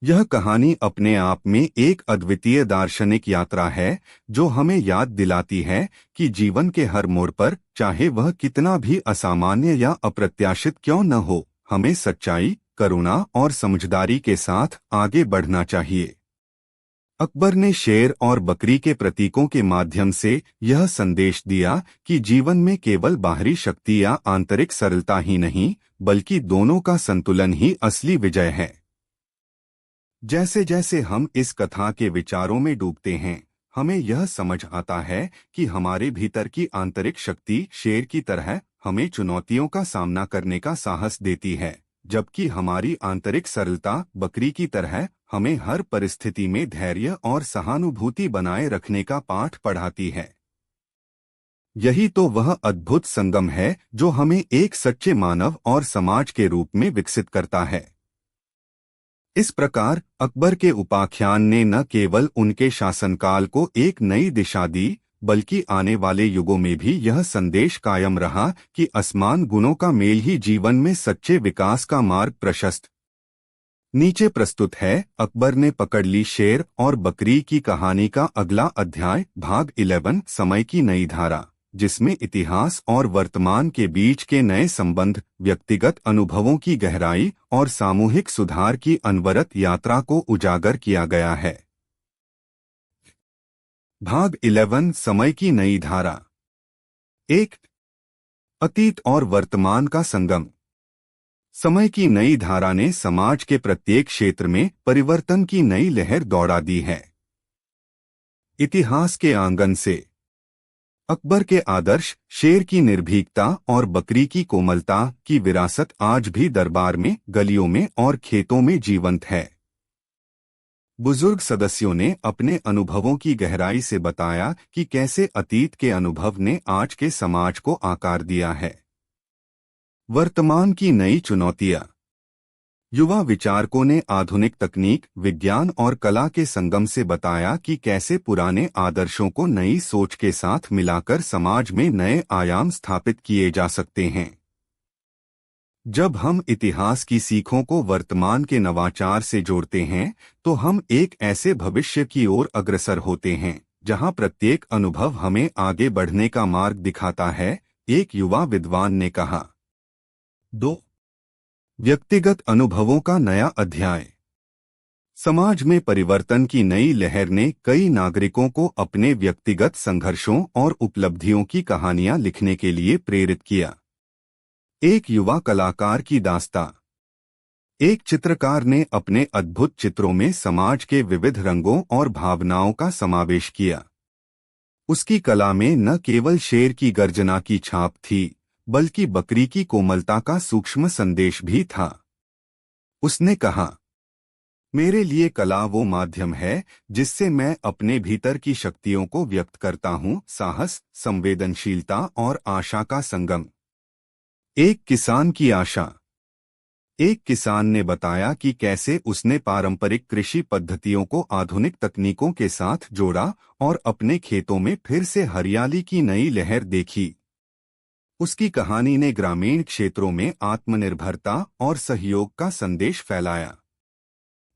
यह कहानी अपने आप में एक अद्वितीय दार्शनिक यात्रा है जो हमें याद दिलाती है कि जीवन के हर मोड़ पर, चाहे वह कितना भी असामान्य या अप्रत्याशित क्यों न हो, हमें सच्चाई, करुणा और समझदारी के साथ आगे बढ़ना चाहिए। अकबर ने शेर और बकरी के प्रतीकों के माध्यम से यह संदेश दिया कि जीवन में केवल बाहरी शक्ति या आंतरिक सरलता ही नहीं, बल्कि दोनों का संतुलन ही असली विजय है। जैसे जैसे हम इस कथा के विचारों में डूबते हैं, हमें यह समझ आता है कि हमारे भीतर की आंतरिक शक्ति शेर की तरह हमें चुनौतियों का सामना करने का साहस देती है, जबकि हमारी आंतरिक सरलता बकरी की तरह हमें हर परिस्थिति में धैर्य और सहानुभूति बनाए रखने का पाठ पढ़ाती है। यही तो वह अद्भुत संगम है जो हमें एक सच्चे मानव और समाज के रूप में विकसित करता है। इस प्रकार अकबर के उपाख्यान ने न केवल उनके शासनकाल को एक नई दिशा दी, बल्कि आने वाले युगों में भी यह संदेश कायम रहा कि असमान गुणों का मेल ही जीवन में सच्चे विकास का मार्ग प्रशस्त। नीचे प्रस्तुत है अकबर ने पकड़ ली शेर और बकरी की कहानी का अगला अध्याय, भाग 11, समय की नई धारा, जिसमें इतिहास और वर्तमान के बीच के नए संबंध, व्यक्तिगत अनुभवों की गहराई और सामूहिक सुधार की अनवरत यात्रा को उजागर किया गया है। भाग 11, समय की नई धारा। 1. अतीत और वर्तमान का संगम। समय की नई धारा ने समाज के प्रत्येक क्षेत्र में परिवर्तन की नई लहर दौड़ा दी है। इतिहास के आंगन से अकबर के आदर्श, शेर की निर्भीकता और बकरी की कोमलता की विरासत आज भी दरबार में, गलियों में और खेतों में जीवंत है। बुजुर्ग सदस्यों ने अपने अनुभवों की गहराई से बताया कि कैसे अतीत के अनुभव ने आज के समाज को आकार दिया है। वर्तमान की नई चुनौतियां। युवा विचारकों ने आधुनिक तकनीक, विज्ञान और कला के संगम से बताया कि कैसे पुराने आदर्शों को नई सोच के साथ मिलाकर समाज में नए आयाम स्थापित किए जा सकते हैं। जब हम इतिहास की सीखों को वर्तमान के नवाचार से जोड़ते हैं, तो हम एक ऐसे भविष्य की ओर अग्रसर होते हैं जहां प्रत्येक अनुभव हमें आगे बढ़ने का मार्ग दिखाता है, एक युवा विद्वान ने कहा। 2. व्यक्तिगत अनुभवों का नया अध्याय। समाज में परिवर्तन की नई लहर ने कई नागरिकों को अपने व्यक्तिगत संघर्षों और उपलब्धियों की कहानियां लिखने के लिए प्रेरित किया। एक युवा कलाकार की दास्तां। एक चित्रकार ने अपने अद्भुत चित्रों में समाज के विविध रंगों और भावनाओं का समावेश किया। उसकी कला में न केवल शेर की गर्जना की छाप थी, बल्कि बकरी की कोमलता का सूक्ष्म संदेश भी था। उसने कहा, मेरे लिए कला वो माध्यम है जिससे मैं अपने भीतर की शक्तियों को व्यक्त करता हूँ, साहस, संवेदनशीलता और आशा का संगम। एक किसान की आशा। एक किसान ने बताया कि कैसे उसने पारंपरिक कृषि पद्धतियों को आधुनिक तकनीकों के साथ जोड़ा और अपने खेतों में फिर से हरियाली की नई लहर देखी। उसकी कहानी ने ग्रामीण क्षेत्रों में आत्मनिर्भरता और सहयोग का संदेश फैलाया।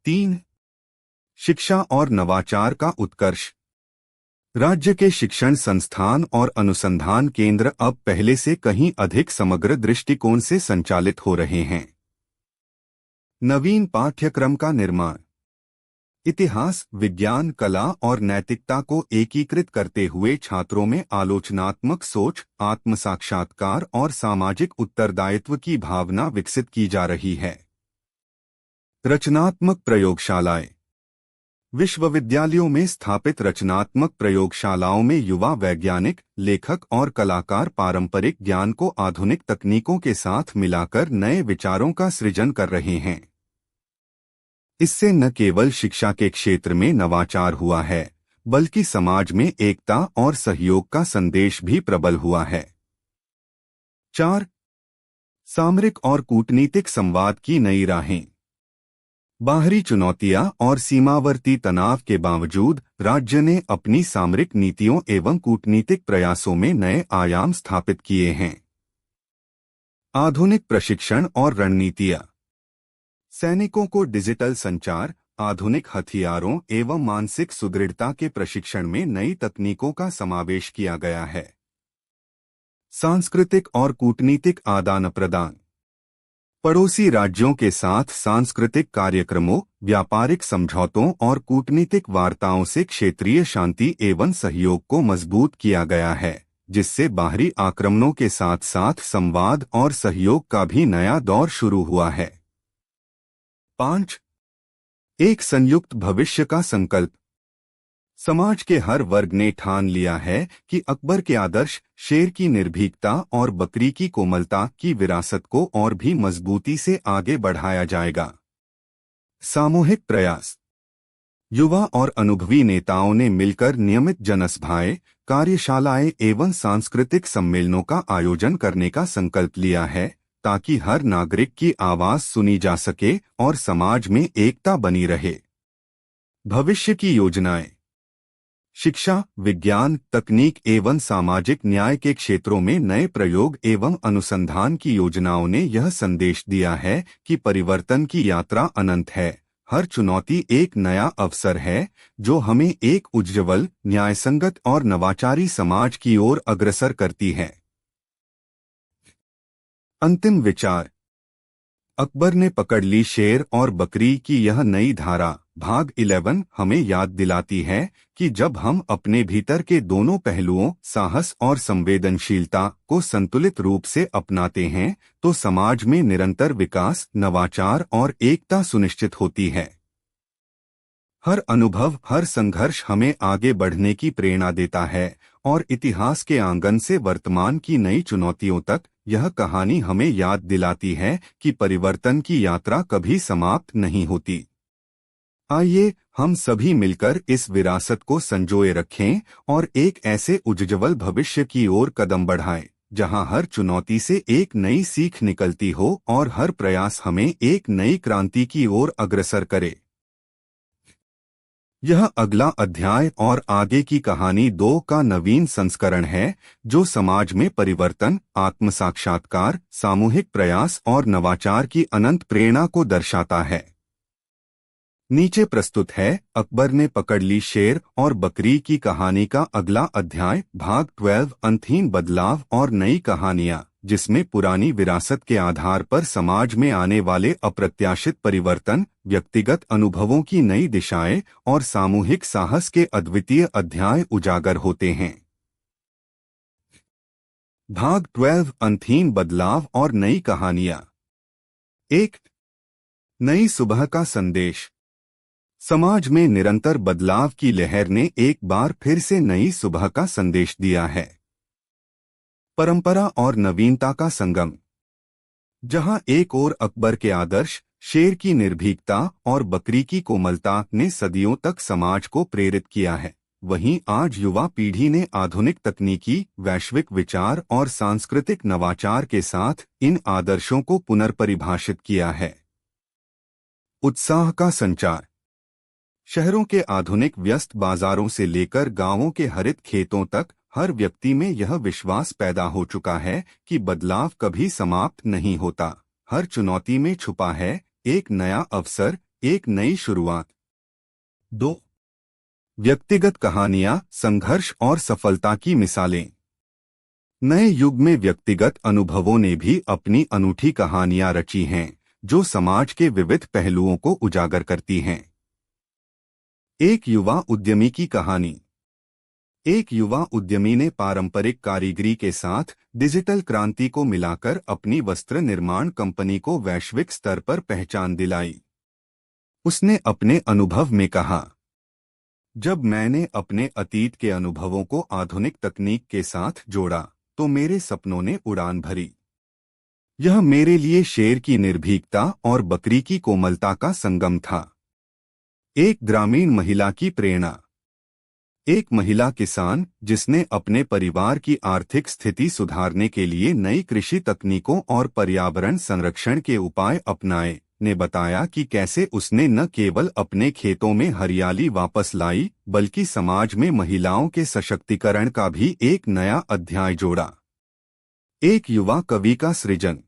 3. शिक्षा और नवाचार का उत्कर्ष। राज्य के शिक्षण संस्थान और अनुसंधान केंद्र अब पहले से कहीं अधिक समग्र दृष्टिकोण से संचालित हो रहे हैं। नवीन पाठ्यक्रम का निर्माण। इतिहास, विज्ञान, कला और नैतिकता को एकीकृत करते हुए छात्रों में आलोचनात्मक सोच, आत्मसाक्षात्कार और सामाजिक उत्तरदायित्व की भावना विकसित की जा रही है। रचनात्मक प्रयोगशालाएं। विश्वविद्यालयों में स्थापित रचनात्मक प्रयोगशालाओं में युवा वैज्ञानिक, लेखक और कलाकार पारंपरिक ज्ञान को आधुनिक तकनीकों के साथ मिलाकर नए विचारों का सृजन कर रहे हैं। इससे न केवल शिक्षा के क्षेत्र में नवाचार हुआ है, बल्कि समाज में एकता और सहयोग का संदेश भी प्रबल हुआ है। 4. सामरिक और कूटनीतिक संवाद की नई राहें। बाहरी चुनौतियां और सीमावर्ती तनाव के बावजूद राज्य ने अपनी सामरिक नीतियों एवं कूटनीतिक प्रयासों में नए आयाम स्थापित किए हैं। आधुनिक प्रशिक्षण और रणनीतियां। सैनिकों को डिजिटल संचार, आधुनिक हथियारों एवं मानसिक सुदृढ़ता के प्रशिक्षण में नई तकनीकों का समावेश किया गया है। सांस्कृतिक और कूटनीतिक आदान प्रदान। पड़ोसी राज्यों के साथ सांस्कृतिक कार्यक्रमों, व्यापारिक समझौतों और कूटनीतिक वार्ताओं से क्षेत्रीय शांति एवं सहयोग को मजबूत किया गया है, जिससे बाहरी आक्रमणों के साथ साथ संवाद और सहयोग का भी नया दौर शुरू हुआ है। 5. एक संयुक्त भविष्य का संकल्प। समाज के हर वर्ग ने ठान लिया है कि अकबर के आदर्श, शेर की निर्भीकता और बकरी की कोमलता की विरासत को और भी मजबूती से आगे बढ़ाया जाएगा। सामूहिक प्रयास। युवा और अनुभवी नेताओं ने मिलकर नियमित जनसभाएं, कार्यशालाएं एवं सांस्कृतिक सम्मेलनों का आयोजन करने का संकल्प लिया है, ताकि हर नागरिक की आवाज सुनी जा सके और समाज में एकता बनी रहे। भविष्य की योजनाएं। शिक्षा, विज्ञान, तकनीक एवं सामाजिक न्याय के क्षेत्रों में नए प्रयोग एवं अनुसंधान की योजनाओं ने यह संदेश दिया है कि परिवर्तन की यात्रा अनंत है। हर चुनौती एक नया अवसर है, जो हमें एक उज्ज्वल, न्यायसंगत और नवाचारी समाज की ओर अग्रसर करती है। अंतिम विचार। अकबर ने पकड़ ली शेर और बकरी की यह नई धारा, भाग 11 हमें याद दिलाती है कि जब हम अपने भीतर के दोनों पहलुओं, साहस और संवेदनशीलता को संतुलित रूप से अपनाते हैं, तो समाज में निरंतर विकास, नवाचार और एकता सुनिश्चित होती है। हर अनुभव, हर संघर्ष हमें आगे बढ़ने की प्रेरणा देता है और इतिहास के आंगन से वर्तमान की नई चुनौतियों तक यह कहानी हमें याद दिलाती है कि परिवर्तन की यात्रा कभी समाप्त नहीं होती। आइए हम सभी मिलकर इस विरासत को संजोए रखें और एक ऐसे उज्ज्वल भविष्य की ओर कदम बढ़ाएं, जहां हर चुनौती से एक नई सीख निकलती हो और हर प्रयास हमें एक नई क्रांति की ओर अग्रसर करे। यह अगला अध्याय और आगे की कहानी 2 का नवीन संस्करण है, जो समाज में परिवर्तन, आत्म साक्षात्कार, सामूहिक प्रयास और नवाचार की अनंत प्रेरणा को दर्शाता है। नीचे प्रस्तुत है अकबर ने पकड़ ली शेर और बकरी की कहानी का अगला अध्याय, भाग 12, अंतहीन बदलाव और नई कहानियां, जिसमें पुरानी विरासत के आधार पर समाज में आने वाले अप्रत्याशित परिवर्तन, व्यक्तिगत अनुभवों की नई दिशाएं और सामूहिक साहस के अद्वितीय अध्याय उजागर होते हैं। भाग 12, अंतहीन बदलाव और नई कहानियां। 1। नई सुबह का संदेश। समाज में निरंतर बदलाव की लहर ने एक बार फिर से नई सुबह का संदेश दिया है। परंपरा और नवीनता का संगम। जहां एक ओर अकबर के आदर्श, शेर की निर्भीकता और बकरी की कोमलता ने सदियों तक समाज को प्रेरित किया है, वहीं आज युवा पीढ़ी ने आधुनिक तकनीकी, वैश्विक विचार और सांस्कृतिक नवाचार के साथ इन आदर्शों को पुनर्परिभाषित किया है। उत्साह का संचार। शहरों के आधुनिक व्यस्त बाजारों से लेकर गांवों के हरित खेतों तक हर व्यक्ति में यह विश्वास पैदा हो चुका है कि बदलाव कभी समाप्त नहीं होता। हर चुनौती में छुपा है एक नया अवसर, एक नई शुरुआत। 2। व्यक्तिगत कहानियां, संघर्ष और सफलता की मिसालें। नए युग में व्यक्तिगत अनुभवों ने भी अपनी अनूठी कहानियां रची हैं, जो समाज के विविध पहलुओं को उजागर करती हैं। एक युवा उद्यमी की कहानी। एक युवा उद्यमी ने पारंपरिक कारीगरी के साथ डिजिटल क्रांति को मिलाकर अपनी वस्त्र निर्माण कंपनी को वैश्विक स्तर पर पहचान दिलाई। उसने अपने अनुभव में कहा, जब मैंने अपने अतीत के अनुभवों को आधुनिक तकनीक के साथ जोड़ा, तो मेरे सपनों ने उड़ान भरी। यह मेरे लिए शेर की निर्भीकता और बकरी की कोमलता का संगम था। एक ग्रामीण महिला की प्रेरणा। एक महिला किसान, जिसने अपने परिवार की आर्थिक स्थिति सुधारने के लिए नई कृषि तकनीकों और पर्यावरण संरक्षण के उपाय अपनाए, ने बताया कि कैसे उसने न केवल अपने खेतों में हरियाली वापस लाई, बल्कि समाज में महिलाओं के सशक्तिकरण का भी एक नया अध्याय जोड़ा। एक युवा कवि का सृजन।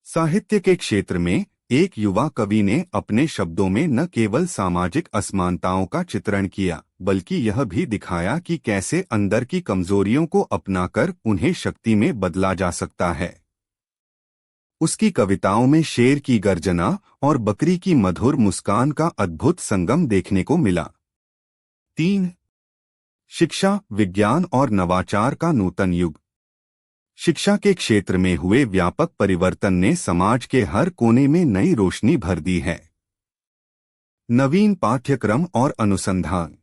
साहित्य के क्षेत्र में एक युवा कवि ने अपने शब्दों में न केवल सामाजिक असमानताओं का चित्रण किया, बल्कि यह भी दिखाया कि कैसे अंदर की कमजोरियों को अपनाकर उन्हें शक्ति में बदला जा सकता है। उसकी कविताओं में शेर की गर्जना और बकरी की मधुर मुस्कान का अद्भुत संगम देखने को मिला। 3। शिक्षा, विज्ञान और नवाचार का नूतन युग। शिक्षा के क्षेत्र में हुए व्यापक परिवर्तन ने समाज के हर कोने में नई रोशनी भर दी है। नवीन पाठ्यक्रम और अनुसंधान।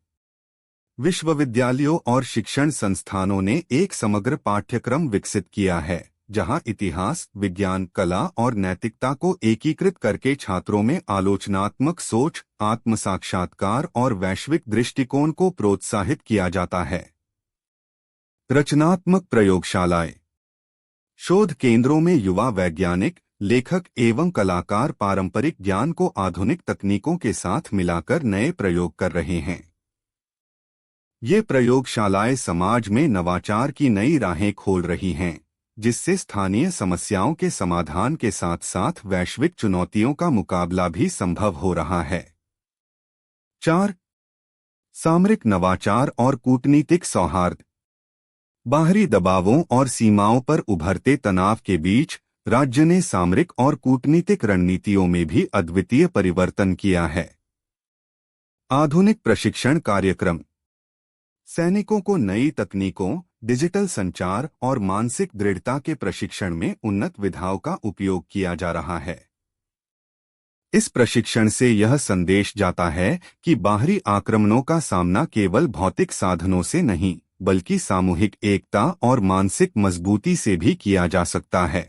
विश्वविद्यालयों और शिक्षण संस्थानों ने एक समग्र पाठ्यक्रम विकसित किया है, जहां इतिहास, विज्ञान, कला और नैतिकता को एकीकृत करके छात्रों में आलोचनात्मक सोच, आत्म साक्षात्कार और वैश्विक दृष्टिकोण को प्रोत्साहित किया जाता है। रचनात्मक प्रयोगशालाएं। शोध केंद्रों में युवा वैज्ञानिक, लेखक एवं कलाकार पारंपरिक ज्ञान को आधुनिक तकनीकों के साथ मिलाकर नए प्रयोग कर रहे हैं। ये प्रयोगशालाएं समाज में नवाचार की नई राहें खोल रही हैं, जिससे स्थानीय समस्याओं के समाधान के साथ साथ वैश्विक चुनौतियों का मुकाबला भी संभव हो रहा है। 4। सामरिक नवाचार और कूटनीतिक सौहार्द। बाहरी दबावों और सीमाओं पर उभरते तनाव के बीच राज्य ने सामरिक और कूटनीतिक रणनीतियों में भी अद्वितीय परिवर्तन किया है। आधुनिक प्रशिक्षण कार्यक्रम। सैनिकों को नई तकनीकों, डिजिटल संचार और मानसिक दृढ़ता के प्रशिक्षण में उन्नत विधाओं का उपयोग किया जा रहा है। इस प्रशिक्षण से यह संदेश जाता है कि बाहरी आक्रमणों का सामना केवल भौतिक साधनों से नहीं, बल्कि सामूहिक एकता और मानसिक मजबूती से भी किया जा सकता है।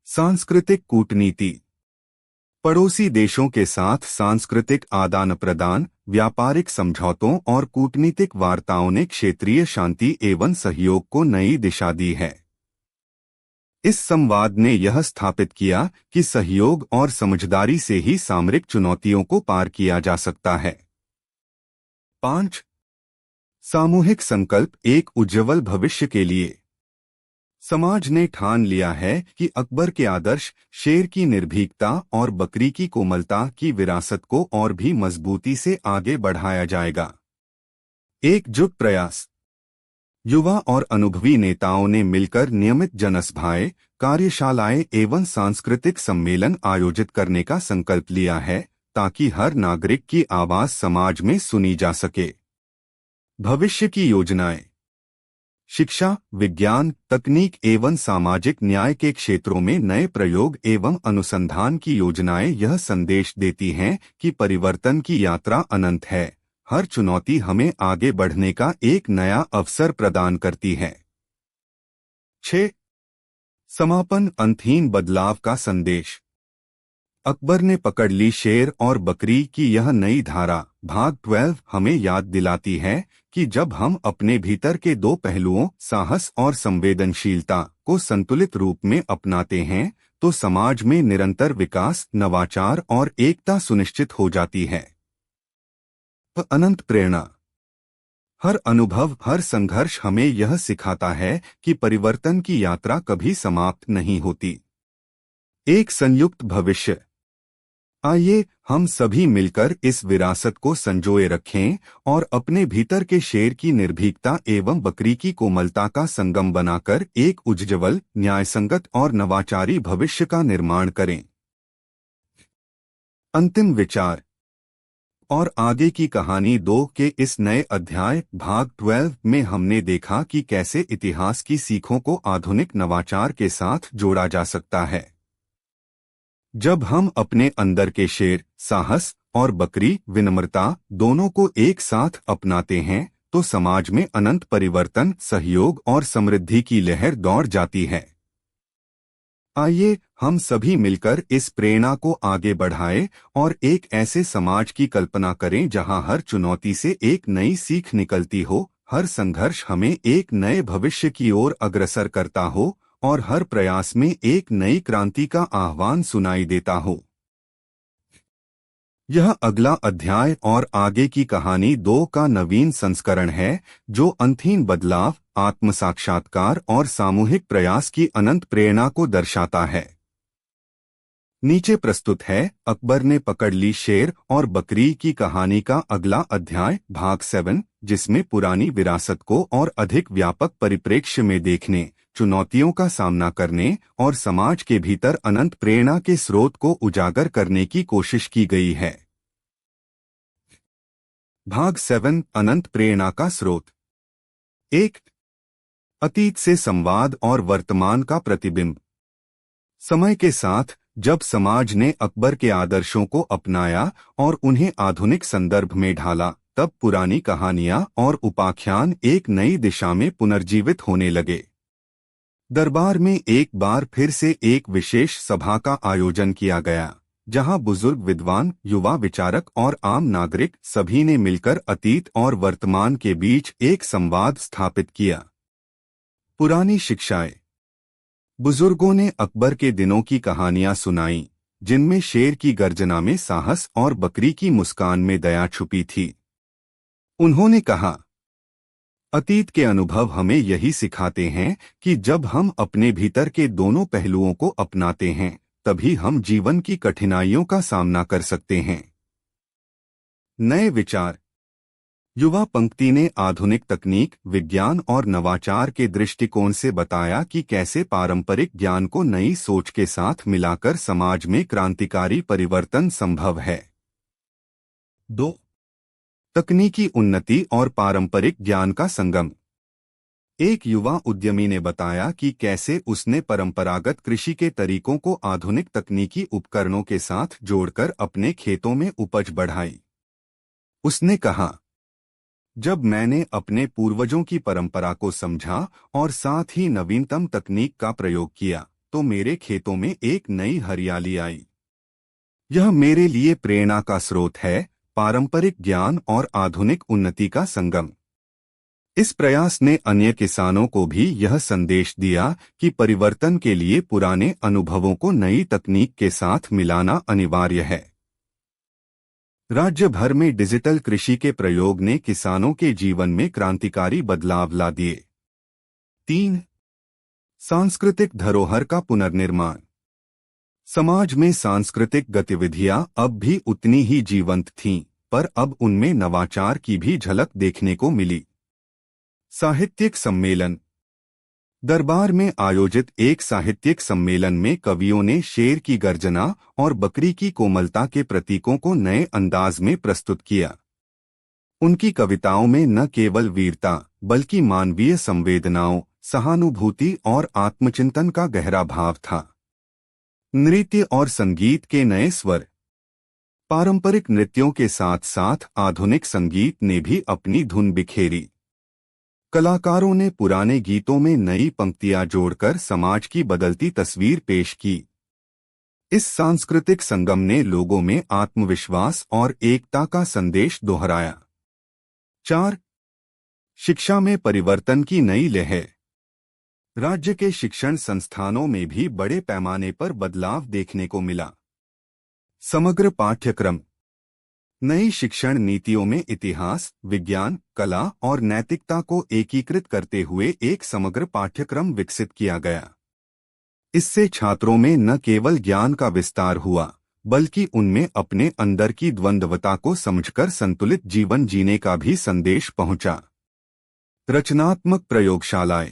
सांस्कृतिक कूटनीति। पड़ोसी देशों के साथ सांस्कृतिक आदान प्रदान, व्यापारिक समझौतों और कूटनीतिक वार्ताओं ने क्षेत्रीय शांति एवं सहयोग को नई दिशा दी है। इस संवाद ने यह स्थापित किया कि सहयोग और समझदारी से ही सामरिक चुनौतियों को पार किया जा सकता है। 5. सामूहिक संकल्प एक उज्ज्वल भविष्य के लिए। समाज ने ठान लिया है कि अकबर के आदर्श, शेर की निर्भीकता और बकरी की कोमलता की विरासत को और भी मजबूती से आगे बढ़ाया जाएगा। एकजुट प्रयास। युवा और अनुभवी नेताओं ने मिलकर नियमित जनसभाएं, कार्यशालाएं एवं सांस्कृतिक सम्मेलन आयोजित करने का संकल्प लिया है ताकि हर नागरिक की आवाज समाज में सुनी जा सके। भविष्य की योजनाएं। शिक्षा, विज्ञान, तकनीक एवं सामाजिक न्याय के क्षेत्रों में नए प्रयोग एवं अनुसंधान की योजनाएं यह संदेश देती हैं कि परिवर्तन की यात्रा अनंत है। हर चुनौती हमें आगे बढ़ने का एक नया अवसर प्रदान करती है। 6. समापन अंतहीन बदलाव का संदेश। अकबर ने पकड़ ली शेर और बकरी की यह नई धारा भाग 12 हमें याद दिलाती है कि जब हम अपने भीतर के दो पहलुओं साहस और संवेदनशीलता को संतुलित रूप में अपनाते हैं तो समाज में निरंतर विकास, नवाचार और एकता सुनिश्चित हो जाती है। अनंत प्रेरणा। हर अनुभव, हर संघर्ष हमें यह सिखाता है कि परिवर्तन की यात्रा कभी समाप्त नहीं होती। एक संयुक्त भविष्य। आइए हम सभी मिलकर इस विरासत को संजोए रखें और अपने भीतर के शेर की निर्भीकता एवं बकरी की कोमलता का संगम बनाकर एक उज्ज्वल, न्यायसंगत और नवाचारी भविष्य का निर्माण करें। अंतिम विचार और आगे की कहानी 2 के इस नए अध्याय भाग 12 में हमने देखा कि कैसे इतिहास की सीखों को आधुनिक नवाचार के साथ जोड़ा जा सकता है। जब हम अपने अंदर के शेर, साहस और बकरी, विनम्रता दोनों को एक साथ अपनाते हैं तो समाज में अनंत परिवर्तन, सहयोग और समृद्धि की लहर दौड़ जाती है। आइए हम सभी मिलकर इस प्रेरणा को आगे बढ़ाएं और एक ऐसे समाज की कल्पना करें जहां हर चुनौती से एक नई सीख निकलती हो, हर संघर्ष हमें एक नए भविष्य की ओर अग्रसर करता हो और हर प्रयास में एक नई क्रांति का आह्वान सुनाई देता हो। यह अगला अध्याय और आगे की कहानी 2 का नवीन संस्करण है जो अंतहीन बदलाव, आत्म साक्षात्कार और सामूहिक प्रयास की अनंत प्रेरणा को दर्शाता है। नीचे प्रस्तुत है अकबर ने पकड़ ली शेर और बकरी की कहानी का अगला अध्याय भाग 7, जिसमें पुरानी विरासत को और अधिक व्यापक परिप्रेक्ष्य में देखने, चुनौतियों का सामना करने और समाज के भीतर अनंत प्रेरणा के स्रोत को उजागर करने की कोशिश की गई है। भाग 7 अनंत प्रेरणा का स्रोत। 1. अतीत से संवाद और वर्तमान का प्रतिबिंब। समय के साथ जब समाज ने अकबर के आदर्शों को अपनाया और उन्हें आधुनिक संदर्भ में ढाला, तब पुरानी कहानियां और उपाख्यान एक नई दिशा में पुनर्जीवित होने लगे। दरबार में एक बार फिर से एक विशेष सभा का आयोजन किया गया, जहां बुजुर्ग विद्वान, युवा विचारक और आम नागरिक सभी ने मिलकर अतीत और वर्तमान के बीच एक संवाद स्थापित किया। पुरानी शिक्षाएं। बुजुर्गों ने अकबर के दिनों की कहानियां सुनाई, जिनमें शेर की गर्जना में साहस और बकरी की मुस्कान में दया छुपी थी। उन्होंने कहा, अतीत के अनुभव हमें यही सिखाते हैं कि जब हम अपने भीतर के दोनों पहलुओं को अपनाते हैं, तभी हम जीवन की कठिनाइयों का सामना कर सकते हैं। नए विचार। युवा पंक्ति ने आधुनिक तकनीक, विज्ञान और नवाचार के दृष्टिकोण से बताया कि कैसे पारंपरिक ज्ञान को नई सोच के साथ मिलाकर समाज में क्रांतिकारी परिवर्तन संभव है। 2. तकनीकी उन्नति और पारंपरिक ज्ञान का संगम। एक युवा उद्यमी ने बताया कि कैसे उसने परंपरागत कृषि के तरीकों को आधुनिक तकनीकी उपकरणों के साथ जोड़कर अपने खेतों में उपज बढ़ाई। उसने कहा, जब मैंने अपने पूर्वजों की परंपरा को समझा और साथ ही नवीनतम तकनीक का प्रयोग किया, तो मेरे खेतों में एक नई हरियाली आई। यह मेरे लिए प्रेरणा का स्रोत है, पारंपरिक ज्ञान और आधुनिक उन्नति का संगम। इस प्रयास ने अन्य किसानों को भी यह संदेश दिया कि परिवर्तन के लिए पुराने अनुभवों को नई तकनीक के साथ मिलाना अनिवार्य है। राज्य भर में डिजिटल कृषि के प्रयोग ने किसानों के जीवन में क्रांतिकारी बदलाव ला दिए। 3. सांस्कृतिक धरोहर का पुनर्निर्माण। समाज में सांस्कृतिक गतिविधियां अब भी उतनी ही जीवंत थीं, पर अब उनमें नवाचार की भी झलक देखने को मिली। साहित्यिक सम्मेलन। दरबार में आयोजित एक साहित्यिक सम्मेलन में कवियों ने शेर की गर्जना और बकरी की कोमलता के प्रतीकों को नए अंदाज में प्रस्तुत किया। उनकी कविताओं में न केवल वीरता बल्कि मानवीय संवेदनाओं, सहानुभूति और आत्मचिंतन का गहरा भाव था। नृत्य और संगीत के नए स्वर। पारंपरिक नृत्यों के साथ साथ आधुनिक संगीत ने भी अपनी धुन बिखेरी। कलाकारों ने पुराने गीतों में नई पंक्तियां जोड़कर समाज की बदलती तस्वीर पेश की। इस सांस्कृतिक संगम ने लोगों में आत्मविश्वास और एकता का संदेश दोहराया। 4. शिक्षा में परिवर्तन की नई लहर। राज्य के शिक्षण संस्थानों में भी बड़े पैमाने पर बदलाव देखने को मिला। समग्र पाठ्यक्रम। नई शिक्षण नीतियों में इतिहास, विज्ञान, कला और नैतिकता को एकीकृत करते हुए एक समग्र पाठ्यक्रम विकसित किया गया। इससे छात्रों में न केवल ज्ञान का विस्तार हुआ, बल्कि उनमें अपने अंदर की द्वंद्वता को समझकर संतुलित जीवन जीने का भी संदेश पहुंचा। रचनात्मक प्रयोगशालाएं।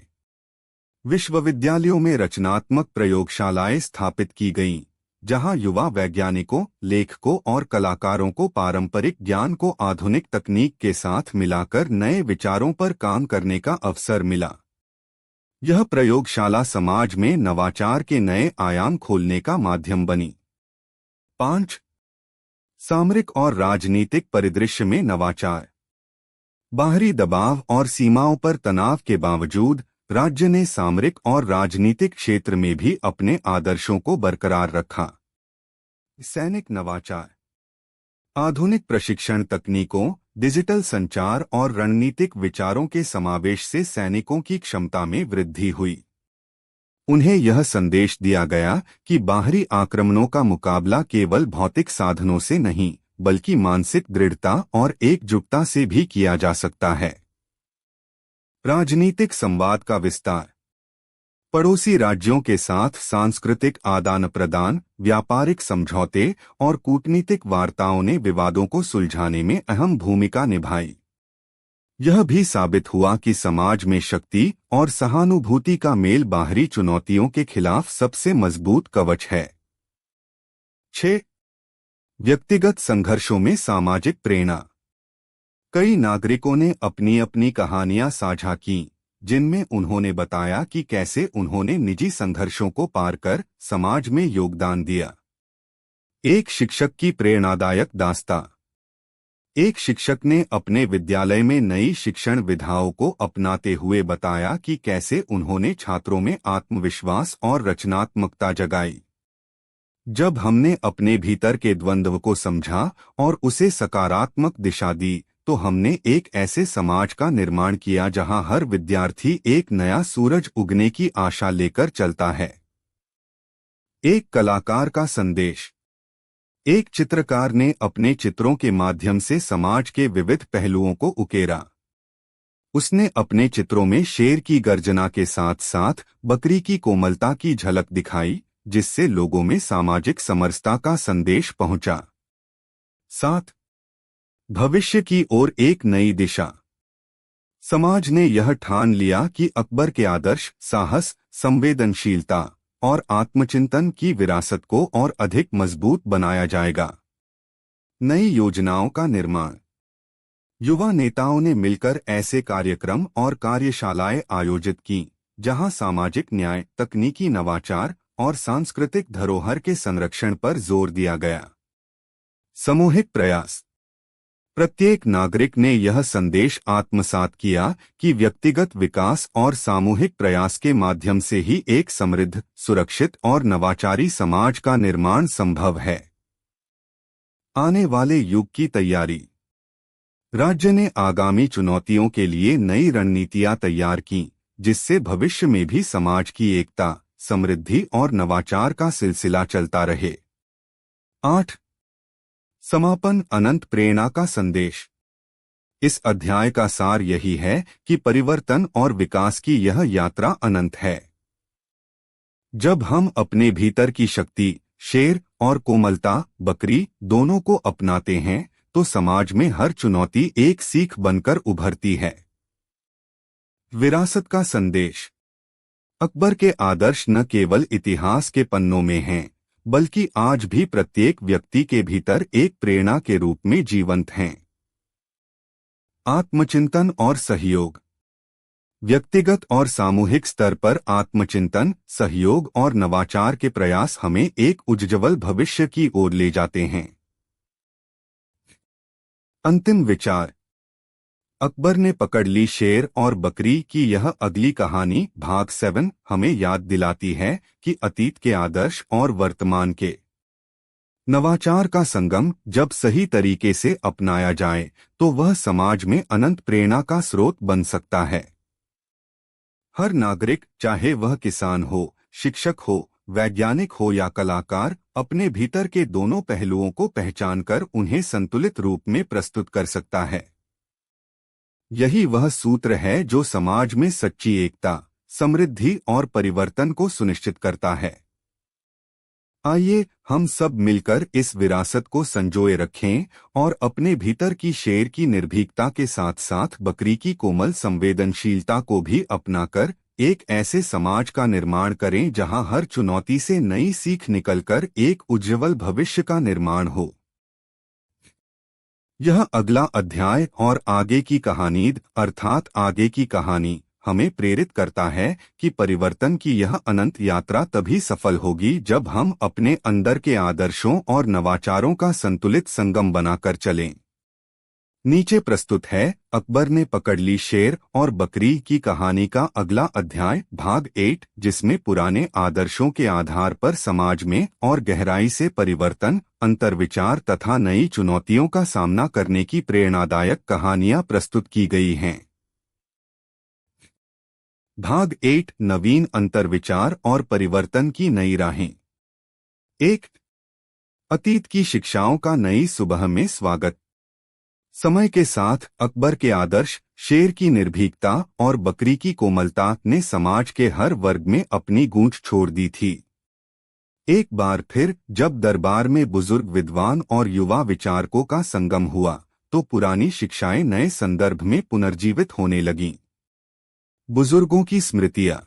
विश्वविद्यालयों में रचनात्मक प्रयोगशालाएं स्थापित की गईं, जहां युवा वैज्ञानिकों, लेखकों और कलाकारों को पारंपरिक ज्ञान को आधुनिक तकनीक के साथ मिलाकर नए विचारों पर काम करने का अवसर मिला। यह प्रयोगशाला समाज में नवाचार के नए आयाम खोलने का माध्यम बनी। 5. सामरिक और राजनीतिक परिदृश्य में नवाचार। बाहरी दबाव और सीमाओं पर तनाव के बावजूद राज्य ने सामरिक और राजनीतिक क्षेत्र में भी अपने आदर्शों को बरकरार रखा। सैनिक नवाचार। आधुनिक प्रशिक्षण तकनीकों, डिजिटल संचार और रणनीतिक विचारों के समावेश से सैनिकों की क्षमता में वृद्धि हुई। उन्हें यह संदेश दिया गया कि बाहरी आक्रमणों का मुकाबला केवल भौतिक साधनों से नहीं, बल्कि मानसिक दृढ़ता और एकजुटता से भी किया जा सकता है। राजनीतिक संवाद का विस्तार। पड़ोसी राज्यों के साथ सांस्कृतिक आदान प्रदान, व्यापारिक समझौते और कूटनीतिक वार्ताओं ने विवादों को सुलझाने में अहम भूमिका निभाई। यह भी साबित हुआ कि समाज में शक्ति और सहानुभूति का मेल बाहरी चुनौतियों के खिलाफ सबसे मजबूत कवच है। 6. व्यक्तिगत संघर्षों में सामाजिक प्रेरणा। कई नागरिकों ने अपनी अपनी कहानियां साझा कीं, जिनमें उन्होंने बताया कि कैसे उन्होंने निजी संघर्षों को पार कर समाज में योगदान दिया। एक शिक्षक की प्रेरणादायक दास्तां। एक शिक्षक ने अपने विद्यालय में नई शिक्षण विधाओं को अपनाते हुए बताया कि कैसे उन्होंने छात्रों में आत्मविश्वास और रचनात्मकता जगाई। जब हमने अपने भीतर के द्वंद्व को समझा और उसे सकारात्मक दिशा दी, तो हमने एक ऐसे समाज का निर्माण किया जहां हर विद्यार्थी एक नया सूरज उगने की आशा लेकर चलता है। एक कलाकार का संदेश। एक चित्रकार ने अपने चित्रों के माध्यम से समाज के विविध पहलुओं को उकेरा। उसने अपने चित्रों में शेर की गर्जना के साथ साथ बकरी की कोमलता की झलक दिखाई, जिससे लोगों में सामाजिक समरसता का संदेश पहुंचा। 7. भविष्य की ओर एक नई दिशा। समाज ने यह ठान लिया कि अकबर के आदर्श, साहस, संवेदनशीलता और आत्मचिंतन की विरासत को और अधिक मजबूत बनाया जाएगा। नई योजनाओं का निर्माण। युवा नेताओं ने मिलकर ऐसे कार्यक्रम और कार्यशालाएं आयोजित की, जहां सामाजिक न्याय, तकनीकी नवाचार और सांस्कृतिक धरोहर के संरक्षण पर जोर दिया गया। सामूहिक प्रयास। प्रत्येक नागरिक ने यह संदेश आत्मसात किया कि व्यक्तिगत विकास और सामूहिक प्रयास के माध्यम से ही एक समृद्ध, सुरक्षित और नवाचारी समाज का निर्माण संभव है। आने वाले युग की तैयारी। राज्य ने आगामी चुनौतियों के लिए नई रणनीतियां तैयार की, जिससे भविष्य में भी समाज की एकता, समृद्धि और नवाचार का सिलसिला चलता रहे। 8। समापन अनंत प्रेरणा का संदेश। इस अध्याय का सार यही है कि परिवर्तन और विकास की यह यात्रा अनंत है। जब हम अपने भीतर की शक्ति, शेर और कोमलता, बकरी, दोनों को अपनाते हैं, तो समाज में हर चुनौती एक सीख बनकर उभरती है। विरासत का संदेश। अकबर के आदर्श न केवल इतिहास के पन्नों में हैं, बल्कि आज भी प्रत्येक व्यक्ति के भीतर एक प्रेरणा के रूप में जीवंत हैं। आत्मचिंतन और सहयोग। व्यक्तिगत और सामूहिक स्तर पर आत्मचिंतन, सहयोग और नवाचार के प्रयास हमें एक उज्ज्वल भविष्य की ओर ले जाते हैं। अंतिम विचार। अकबर ने पकड़ ली शेर और बकरी की यह अगली कहानी भाग 7 हमें याद दिलाती है कि अतीत के आदर्श और वर्तमान के नवाचार का संगम जब सही तरीके से अपनाया जाए, तो वह समाज में अनंत प्रेरणा का स्रोत बन सकता है। हर नागरिक, चाहे वह किसान हो, शिक्षक हो, वैज्ञानिक हो या कलाकार, अपने भीतर के दोनों पहलुओं को पहचानकर उन्हें संतुलित रूप में प्रस्तुत कर सकता है। यही वह सूत्र है जो समाज में सच्ची एकता, समृद्धि और परिवर्तन को सुनिश्चित करता है। आइए हम सब मिलकर इस विरासत को संजोए रखें और अपने भीतर की शेर की निर्भीकता के साथ साथ बकरी की कोमल संवेदनशीलता को भी अपनाकर एक ऐसे समाज का निर्माण करें जहां हर चुनौती से नई सीख निकलकर एक उज्ज्वल भविष्य का निर्माण हो। यह अगला अध्याय और आगे की कहानी अर्थात आगे की कहानी हमें प्रेरित करता है कि परिवर्तन की यह अनंत यात्रा तभी सफल होगी जब हम अपने अंदर के आदर्शों और नवाचारों का संतुलित संगम बनाकर चलें। नीचे प्रस्तुत है अकबर ने पकड़ ली शेर और बकरी की कहानी का अगला अध्याय भाग 8, जिसमें पुराने आदर्शों के आधार पर समाज में और गहराई से परिवर्तन, अंतर्विचार तथा नई चुनौतियों का सामना करने की प्रेरणादायक कहानियां प्रस्तुत की गई हैं। भाग 8 नवीन अंतर्विचार और परिवर्तन की नई राहें। 1। अतीत की शिक्षाओं का नई सुबह में स्वागत। समय के साथ अकबर के आदर्श, शेर की निर्भीकता और बकरी की कोमलता ने समाज के हर वर्ग में अपनी गूंज छोड़ दी थी। एक बार फिर जब दरबार में बुजुर्ग विद्वान और युवा विचारकों का संगम हुआ, तो पुरानी शिक्षाएं नए संदर्भ में पुनर्जीवित होने लगीं। बुजुर्गों की स्मृतियां।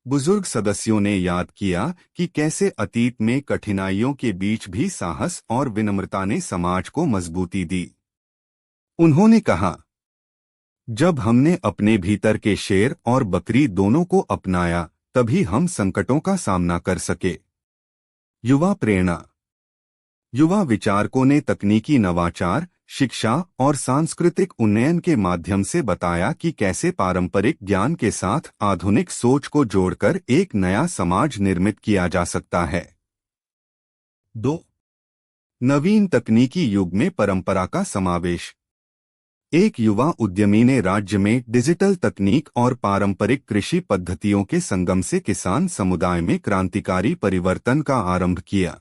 बुजुर्ग सदस्यों ने याद किया कि कैसे अतीत में कठिनाइयों के बीच भी साहस और विनम्रता ने समाज को मजबूती दी। उन्होंने कहा, जब हमने अपने भीतर के शेर और बकरी दोनों को अपनाया, तभी हम संकटों का सामना कर सके। युवा प्रेरणा। युवा विचारकों ने तकनीकी नवाचार, शिक्षा और सांस्कृतिक उन्नयन के माध्यम से बताया कि कैसे पारंपरिक ज्ञान के साथ आधुनिक सोच को जोड़कर एक नया समाज निर्मित किया जा सकता है। 2. नवीन तकनीकी युग में परंपरा का समावेश। एक युवा उद्यमी ने राज्य में डिजिटल तकनीक और पारंपरिक कृषि पद्धतियों के संगम से किसान समुदाय में क्रांतिकारी परिवर्तन का आरंभ किया।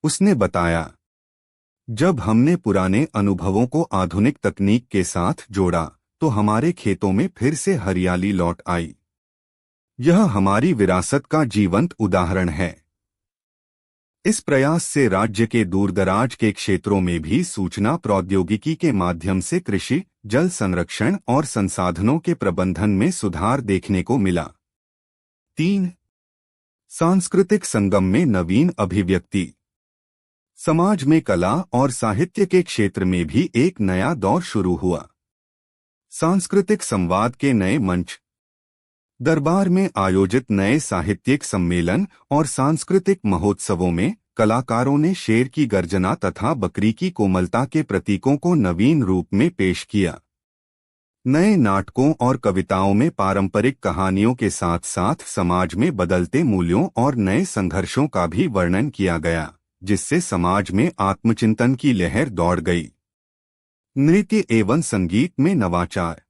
उसने बताया, जब हमने पुराने अनुभवों को आधुनिक तकनीक के साथ जोड़ा, तो हमारे खेतों में फिर से हरियाली लौट आई। यह हमारी विरासत का जीवंत उदाहरण है। इस प्रयास से राज्य के दूरदराज के क्षेत्रों में भी सूचना प्रौद्योगिकी के माध्यम से कृषि, जल संरक्षण और संसाधनों के प्रबंधन में सुधार देखने को मिला। 3. सांस्कृतिक संगम में नवीन अभिव्यक्ति। समाज में कला और साहित्य के क्षेत्र में भी एक नया दौर शुरू हुआ। सांस्कृतिक संवाद के नए मंच। दरबार में आयोजित नए साहित्यिक सम्मेलन और सांस्कृतिक महोत्सवों में कलाकारों ने शेर की गर्जना तथा बकरी की कोमलता के प्रतीकों को नवीन रूप में पेश किया। नए नाटकों और कविताओं में पारंपरिक कहानियों के साथ साथ समाज में बदलते मूल्यों और नए संघर्षों का भी वर्णन किया गया। जिससे समाज में आत्मचिंतन की लहर दौड़ गई। नृत्य एवं संगीत में नवाचार।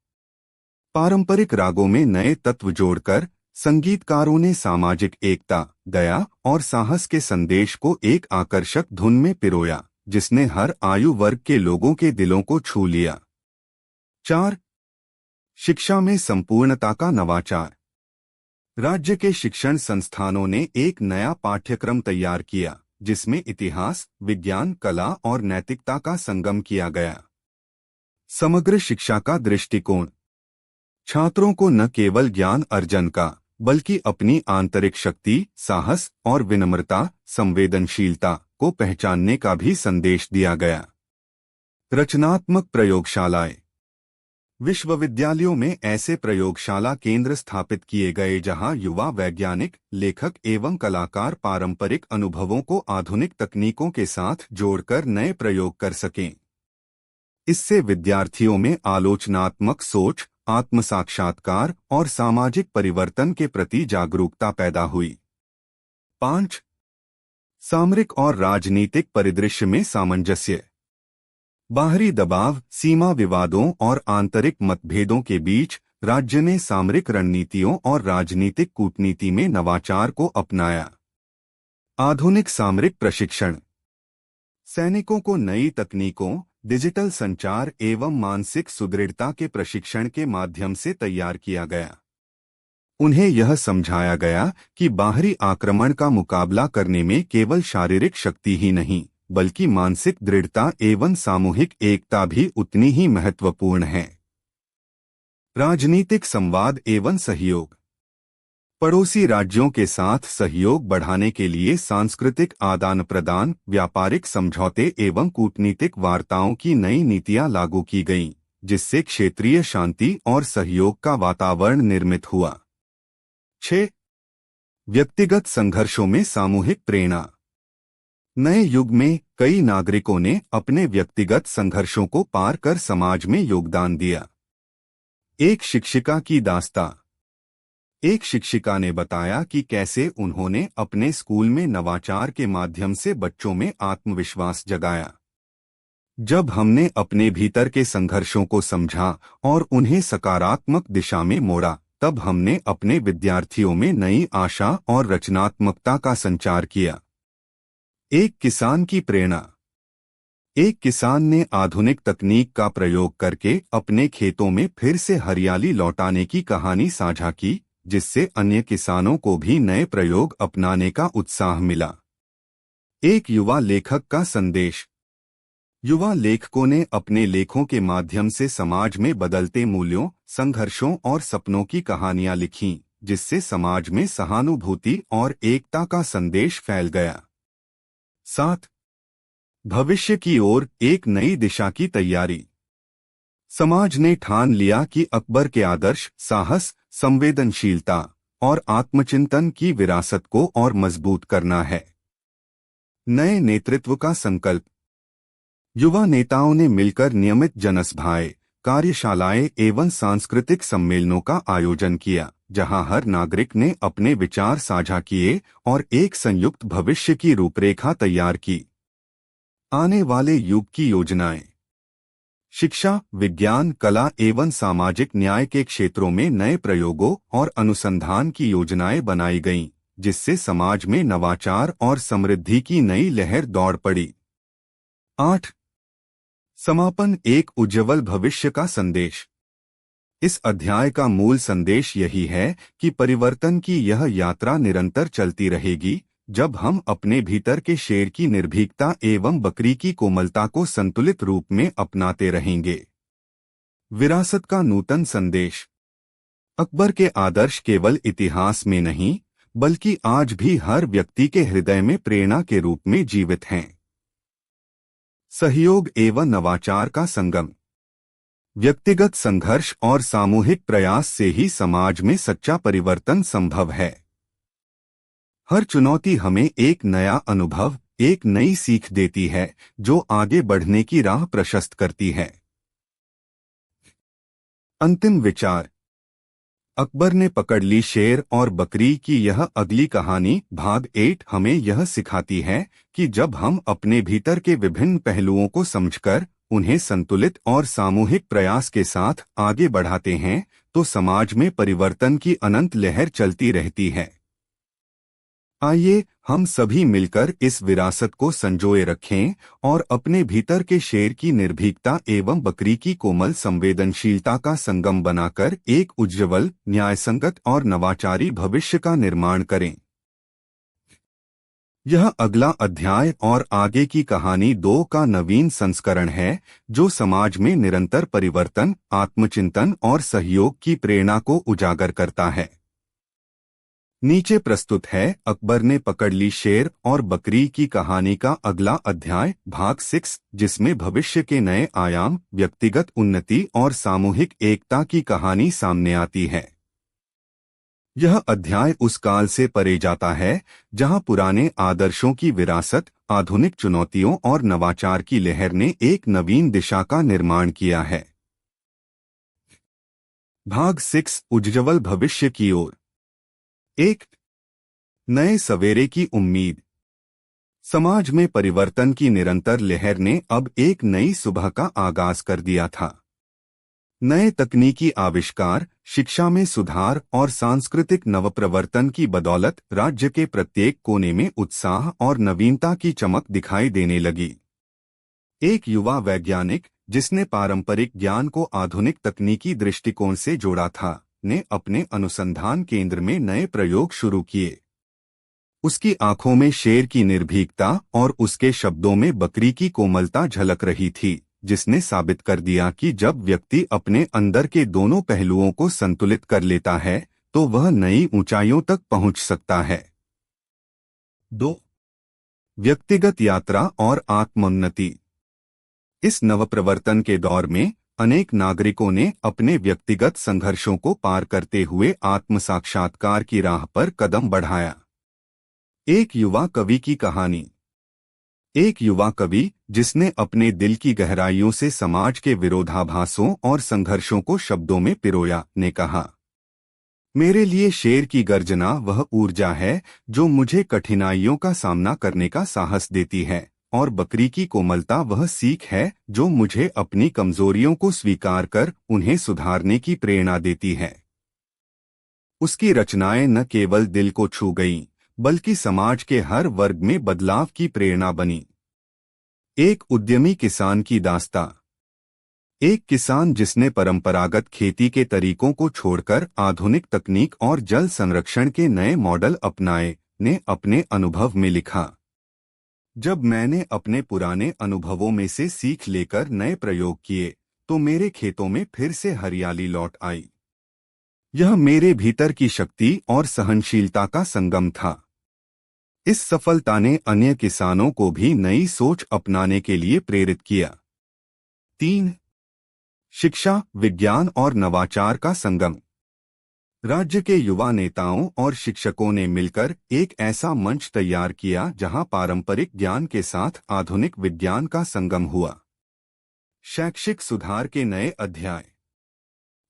पारंपरिक रागों में नए तत्व जोड़कर संगीतकारों ने सामाजिक एकता, दया और साहस के संदेश को एक आकर्षक धुन में पिरोया, जिसने हर आयु वर्ग के लोगों के दिलों को छू लिया। 4. शिक्षा में संपूर्णता का नवाचार। राज्य के शिक्षण संस्थानों ने एक नया पाठ्यक्रम तैयार किया, जिसमें इतिहास, विज्ञान, कला और नैतिकता का संगम किया गया। समग्र शिक्षा का दृष्टिकोण। छात्रों को न केवल ज्ञान अर्जन का, बल्कि अपनी आंतरिक शक्ति, साहस और विनम्रता, संवेदनशीलता को पहचानने का भी संदेश दिया गया। रचनात्मक प्रयोगशालाएं। विश्वविद्यालयों में ऐसे प्रयोगशाला केंद्र स्थापित किए गए जहां युवा वैज्ञानिक, लेखक एवं कलाकार पारंपरिक अनुभवों को आधुनिक तकनीकों के साथ जोड़कर नए प्रयोग कर सकें। इससे विद्यार्थियों में आलोचनात्मक सोच, आत्मसाक्षात्कार और सामाजिक परिवर्तन के प्रति जागरूकता पैदा हुई। 5. सामरिक और राजनीतिक परिदृश्य में सामंजस्य। बाहरी दबाव, सीमा विवादों और आंतरिक मतभेदों के बीच राज्य ने सामरिक रणनीतियों और राजनीतिक कूटनीति में नवाचार को अपनाया। आधुनिक सामरिक प्रशिक्षण। सैनिकों को नई तकनीकों, डिजिटल संचार एवं मानसिक सुदृढ़ता के प्रशिक्षण के माध्यम से तैयार किया गया। उन्हें यह समझाया गया कि बाहरी आक्रमण का मुकाबला करने में केवल शारीरिक शक्ति ही नहीं, बल्कि मानसिक दृढ़ता एवं सामूहिक एकता भी उतनी ही महत्वपूर्ण है। राजनीतिक संवाद एवं सहयोग। पड़ोसी राज्यों के साथ सहयोग बढ़ाने के लिए सांस्कृतिक आदान प्रदान, व्यापारिक समझौते एवं कूटनीतिक वार्ताओं की नई नीतियां लागू की गईं, जिससे क्षेत्रीय शांति और सहयोग का वातावरण निर्मित हुआ। 6. व्यक्तिगत संघर्षों में सामूहिक प्रेरणा। नए युग में कई नागरिकों ने अपने व्यक्तिगत संघर्षों को पार कर समाज में योगदान दिया। एक शिक्षिका की दास्तां। एक शिक्षिका ने बताया कि कैसे उन्होंने अपने स्कूल में नवाचार के माध्यम से बच्चों में आत्मविश्वास जगाया। जब हमने अपने भीतर के संघर्षों को समझा और उन्हें सकारात्मक दिशा में मोड़ा, तब हमने अपने विद्यार्थियों में नई आशा और रचनात्मकता का संचार किया। एक किसान की प्रेरणा। एक किसान ने आधुनिक तकनीक का प्रयोग करके अपने खेतों में फिर से हरियाली लौटाने की कहानी साझा की, जिससे अन्य किसानों को भी नए प्रयोग अपनाने का उत्साह मिला। एक युवा लेखक का संदेश। युवा लेखकों ने अपने लेखों के माध्यम से समाज में बदलते मूल्यों, संघर्षों और सपनों की कहानियां लिखीं, जिससे समाज में सहानुभूति और एकता का संदेश फैल गया। 7. भविष्य की ओर एक नई दिशा की तैयारी। समाज ने ठान लिया कि अकबर के आदर्श, साहस, संवेदनशीलता और आत्मचिंतन की विरासत को और मजबूत करना है। नए नेतृत्व का संकल्प। युवा नेताओं ने मिलकर नियमित जनसभाएं, कार्यशालाएं एवं सांस्कृतिक सम्मेलनों का आयोजन किया, जहां हर नागरिक ने अपने विचार साझा किए और एक संयुक्त भविष्य की रूपरेखा तैयार की। आने वाले युग की योजनाएं। शिक्षा, विज्ञान, कला एवं सामाजिक न्याय के क्षेत्रों में नए प्रयोगों और अनुसंधान की योजनाएं बनाई गईं, जिससे समाज में नवाचार और समृद्धि की नई लहर दौड़ पड़ी। 8. समापन, एक उज्ज्वल भविष्य का संदेश। इस अध्याय का मूल संदेश यही है कि परिवर्तन की यह यात्रा निरंतर चलती रहेगी, जब हम अपने भीतर के शेर की निर्भीकता एवं बकरी की कोमलता को संतुलित रूप में अपनाते रहेंगे। विरासत का नूतन संदेश। अकबर के आदर्श केवल इतिहास में नहीं, बल्कि आज भी हर व्यक्ति के हृदय में प्रेरणा के रूप में जीवित हैं। सहयोग एवं नवाचार का संगम। व्यक्तिगत संघर्ष और सामूहिक प्रयास से ही समाज में सच्चा परिवर्तन संभव है। हर चुनौती हमें एक नया अनुभव, एक नई सीख देती है, जो आगे बढ़ने की राह प्रशस्त करती है। अंतिम विचार। अकबर ने पकड़ ली शेर और बकरी की यह अगली कहानी भाग 8 हमें यह सिखाती है कि जब हम अपने भीतर के विभिन्न पहलुओं को समझकर उन्हें संतुलित और सामूहिक प्रयास के साथ आगे बढ़ाते हैं तो समाज में परिवर्तन की अनंत लहर चलती रहती है। आइए हम सभी मिलकर इस विरासत को संजोए रखें और अपने भीतर के शेर की निर्भीकता एवं बकरी की कोमल संवेदनशीलता का संगम बनाकर एक उज्ज्वल, न्यायसंगत और नवाचारी भविष्य का निर्माण करें। यह अगला अध्याय और आगे की कहानी 2 का नवीन संस्करण है जो समाज में निरंतर परिवर्तन, आत्मचिंतन और सहयोग की प्रेरणा को उजागर करता है। नीचे प्रस्तुत है अकबर ने पकड़ ली शेर और बकरी की कहानी का अगला अध्याय भाग 6, जिसमें भविष्य के नए आयाम, व्यक्तिगत उन्नति और सामूहिक एकता की कहानी सामने आती है। यह अध्याय उस काल से परे जाता है जहां पुराने आदर्शों की विरासत, आधुनिक चुनौतियों और नवाचार की लहर ने एक नवीन दिशा का निर्माण किया है। भाग 6 उज्ज्वल भविष्य की ओर। एक नए सवेरे की उम्मीद। समाज में परिवर्तन की निरंतर लहर ने अब एक नई सुबह का आगाज कर दिया था। नए तकनीकी आविष्कार, शिक्षा में सुधार और सांस्कृतिक नवप्रवर्तन की बदौलत राज्य के प्रत्येक कोने में उत्साह और नवीनता की चमक दिखाई देने लगी। एक युवा वैज्ञानिक जिसने पारंपरिक ज्ञान को आधुनिक तकनीकी दृष्टिकोण से जोड़ा था, ने अपने अनुसंधान केंद्र में नए प्रयोग शुरू किए। उसकी आंखों में शेर की निर्भीकता और उसके शब्दों में बकरी की कोमलता झलक रही थी, जिसने साबित कर दिया कि जब व्यक्ति अपने अंदर के दोनों पहलुओं को संतुलित कर लेता है तो वह नई ऊंचाइयों तक पहुंच सकता है। 2. व्यक्तिगत यात्रा और आत्मोन्नति। इस नवप्रवर्तन के दौर में अनेक नागरिकों ने अपने व्यक्तिगत संघर्षों को पार करते हुए आत्मसाक्षात्कार की राह पर कदम बढ़ाया। एक युवा कवि की कहानी। एक युवा कवि जिसने अपने दिल की गहराइयों से समाज के विरोधाभासों और संघर्षों को शब्दों में पिरोया, ने कहा, मेरे लिए शेर की गर्जना वह ऊर्जा है जो मुझे कठिनाइयों का सामना करने का साहस देती है, और बकरी की कोमलता वह सीख है जो मुझे अपनी कमजोरियों को स्वीकार कर उन्हें सुधारने की प्रेरणा देती है। उसकी रचनाएं न केवल दिल को छू गईं, बल्कि समाज के हर वर्ग में बदलाव की प्रेरणा बनी। एक उद्यमी किसान की दास्तां। एक किसान जिसने परंपरागत खेती के तरीकों को छोड़कर आधुनिक तकनीक और जल संरक्षण के नए मॉडल अपनाए, ने अपने अनुभव में लिखा, जब मैंने अपने पुराने अनुभवों में से सीख लेकर नए प्रयोग किए तो मेरे खेतों में फिर से हरियाली लौट आई। यह मेरे भीतर की शक्ति और सहनशीलता का संगम था। इस सफलता ने अन्य किसानों को भी नई सोच अपनाने के लिए प्रेरित किया। 3. शिक्षा, विज्ञान और नवाचार का संगम। राज्य के युवा नेताओं और शिक्षकों ने मिलकर एक ऐसा मंच तैयार किया जहां पारंपरिक ज्ञान के साथ आधुनिक विज्ञान का संगम हुआ। शैक्षिक सुधार के नए अध्याय।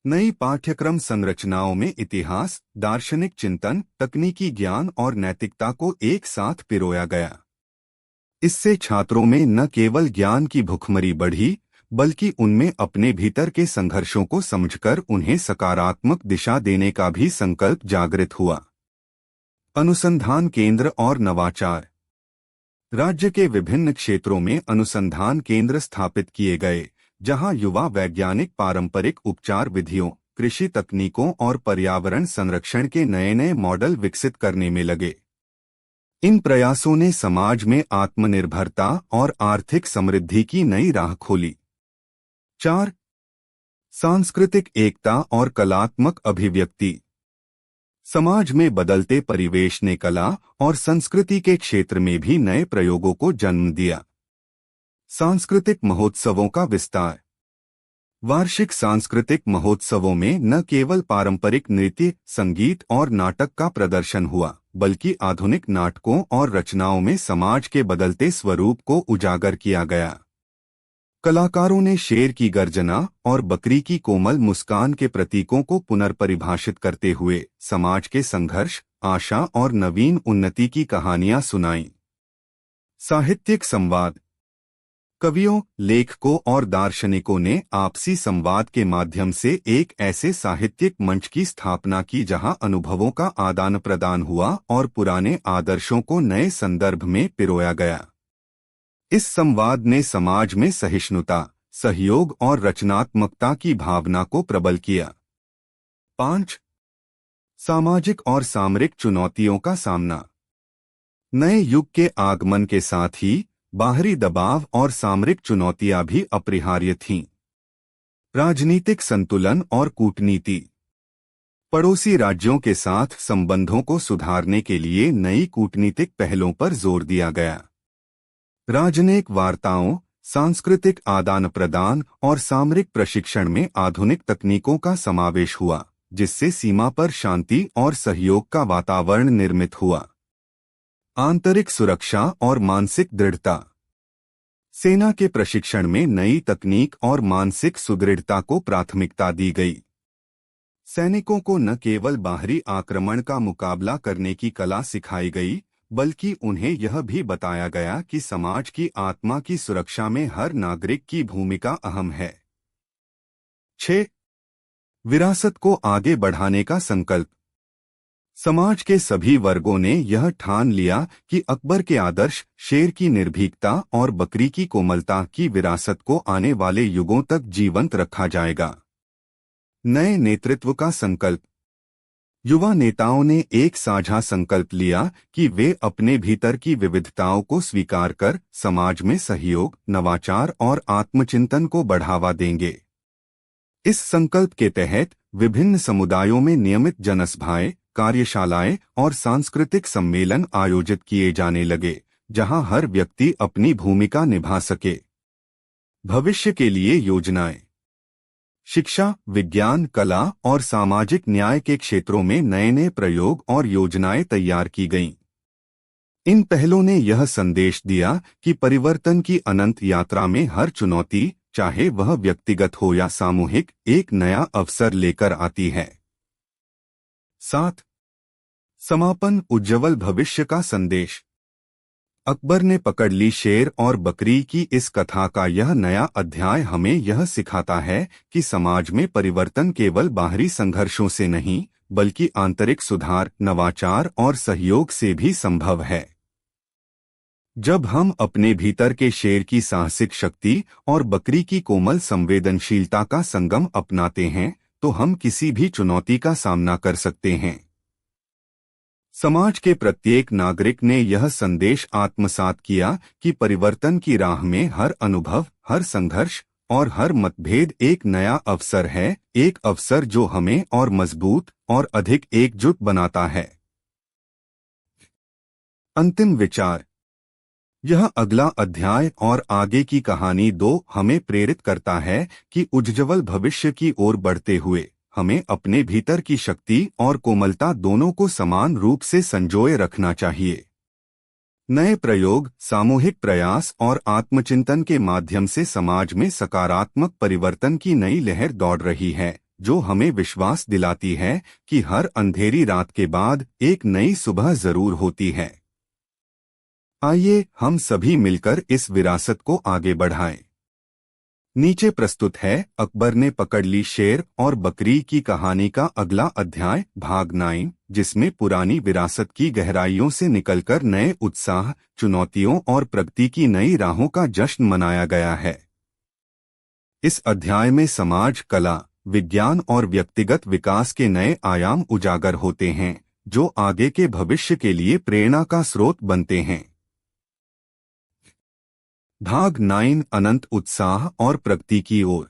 नई पाठ्यक्रम संरचनाओं में इतिहास, दार्शनिक चिंतन, तकनीकी ज्ञान और नैतिकता को एक साथ पिरोया गया। इससे छात्रों में न केवल ज्ञान की भुखमरी बढ़ी, बल्कि उनमें अपने भीतर के संघर्षों को समझकर उन्हें सकारात्मक दिशा देने का भी संकल्प जागृत हुआ। अनुसंधान केंद्र और नवाचार। राज्य के विभिन्न क्षेत्रों में अनुसंधान केंद्र स्थापित किए गए, जहां युवा वैज्ञानिक पारंपरिक उपचार विधियों, कृषि तकनीकों और पर्यावरण संरक्षण के नए नए मॉडल विकसित करने में लगे। इन प्रयासों ने समाज में आत्मनिर्भरता और आर्थिक समृद्धि की नई राह खोली। 4. सांस्कृतिक एकता और कलात्मक अभिव्यक्ति। समाज में बदलते परिवेश ने कला और संस्कृति के क्षेत्र में भी नए प्रयोगों को जन्म दिया। सांस्कृतिक महोत्सवों का विस्तार। वार्षिक सांस्कृतिक महोत्सवों में न केवल पारंपरिक नृत्य, संगीत और नाटक का प्रदर्शन हुआ, बल्कि आधुनिक नाटकों और रचनाओं में समाज के बदलते स्वरूप को उजागर किया गया। कलाकारों ने शेर की गर्जना और बकरी की कोमल मुस्कान के प्रतीकों को पुनर्परिभाषित करते हुए समाज के संघर्ष, आशा और नवीन उन्नति की कहानियां सुनाईं। साहित्यिक संवाद। कवियों, लेखकों और दार्शनिकों ने आपसी संवाद के माध्यम से एक ऐसे साहित्यिक मंच की स्थापना की जहां अनुभवों का आदान प्रदान हुआ और पुराने आदर्शों को नए संदर्भ में पिरोया गया। इस संवाद ने समाज में सहिष्णुता, सहयोग और रचनात्मकता की भावना को प्रबल किया। 5. सामाजिक और सामरिक चुनौतियों का सामना। नए युग के आगमन के साथ ही बाहरी दबाव और सामरिक चुनौतियां भी अपरिहार्य थीं। राजनीतिक संतुलन और कूटनीति। पड़ोसी राज्यों के साथ संबंधों को सुधारने के लिए नई कूटनीतिक पहलों पर जोर दिया गया। राजनयिक वार्ताओं, सांस्कृतिक आदान प्रदान और सामरिक प्रशिक्षण में आधुनिक तकनीकों का समावेश हुआ, जिससे सीमा पर शांति और सहयोग का वातावरण निर्मित हुआ। आंतरिक सुरक्षा और मानसिक दृढ़ता। सेना के प्रशिक्षण में नई तकनीक और मानसिक सुदृढ़ता को प्राथमिकता दी गई। सैनिकों को न केवल बाहरी आक्रमण का मुकाबला करने की कला सिखाई गई, बल्कि उन्हें यह भी बताया गया कि समाज की आत्मा की सुरक्षा में हर नागरिक की भूमिका अहम है। 6. विरासत को आगे बढ़ाने का संकल्प। समाज के सभी वर्गों ने यह ठान लिया कि अकबर के आदर्श, शेर की निर्भीकता और बकरी की कोमलता की विरासत को आने वाले युगों तक जीवंत रखा जाएगा। नए नेतृत्व का संकल्प। युवा नेताओं ने एक साझा संकल्प लिया कि वे अपने भीतर की विविधताओं को स्वीकार कर समाज में सहयोग, नवाचार और आत्मचिंतन को बढ़ावा देंगे। इस संकल्प के तहत विभिन्न समुदायों में नियमित जनसभाएं, कार्यशालाएं और सांस्कृतिक सम्मेलन आयोजित किए जाने लगे, जहां हर व्यक्ति अपनी भूमिका निभा सके। भविष्य के लिए योजनाएं। शिक्षा, विज्ञान, कला और सामाजिक न्याय के क्षेत्रों में नए नए प्रयोग और योजनाएं तैयार की गईं। इन पहलों ने यह संदेश दिया कि परिवर्तन की अनंत यात्रा में हर चुनौती, चाहे वह व्यक्तिगत हो या सामूहिक, एक नया अवसर लेकर आती है। 7. समापन, उज्ज्वल भविष्य का संदेश। अकबर ने पकड़ ली शेर और बकरी की इस कथा का यह नया अध्याय हमें यह सिखाता है कि समाज में परिवर्तन केवल बाहरी संघर्षों से नहीं, बल्कि आंतरिक सुधार, नवाचार और सहयोग से भी संभव है। जब हम अपने भीतर के शेर की साहसिक शक्ति और बकरी की कोमल संवेदनशीलता का संगम अपनाते हैं, तो हम किसी भी चुनौती का सामना कर सकते हैं। समाज के प्रत्येक नागरिक ने यह संदेश आत्मसात किया कि परिवर्तन की राह में हर अनुभव, हर संघर्ष और हर मतभेद एक नया अवसर है, एक अवसर जो हमें और मजबूत और अधिक एकजुट बनाता है। अंतिम विचार। यह अगला अध्याय और आगे की कहानी 2 हमें प्रेरित करता है कि उज्ज्वल भविष्य की ओर बढ़ते हुए हमें अपने भीतर की शक्ति और कोमलता दोनों को समान रूप से संजोए रखना चाहिए। नए प्रयोग, सामूहिक प्रयास और आत्मचिंतन के माध्यम से समाज में सकारात्मक परिवर्तन की नई लहर दौड़ रही है, जो हमें विश्वास दिलाती है कि हर अंधेरी रात के बाद एक नई सुबह जरूर होती है। आइए हम सभी मिलकर इस विरासत को आगे बढ़ाएं। नीचे प्रस्तुत है अकबर ने पकड़ ली शेर और बकरी की कहानी का अगला अध्याय, भाग 9, जिसमें पुरानी विरासत की गहराइयों से निकलकर नए उत्साह, चुनौतियों और प्रगति की नई राहों का जश्न मनाया गया है। इस अध्याय में समाज, कला, विज्ञान और व्यक्तिगत विकास के नए आयाम उजागर होते हैं, जो आगे के भविष्य के लिए प्रेरणा का स्रोत बनते हैं। भाग 9, अनंत उत्साह और प्रगति की ओर।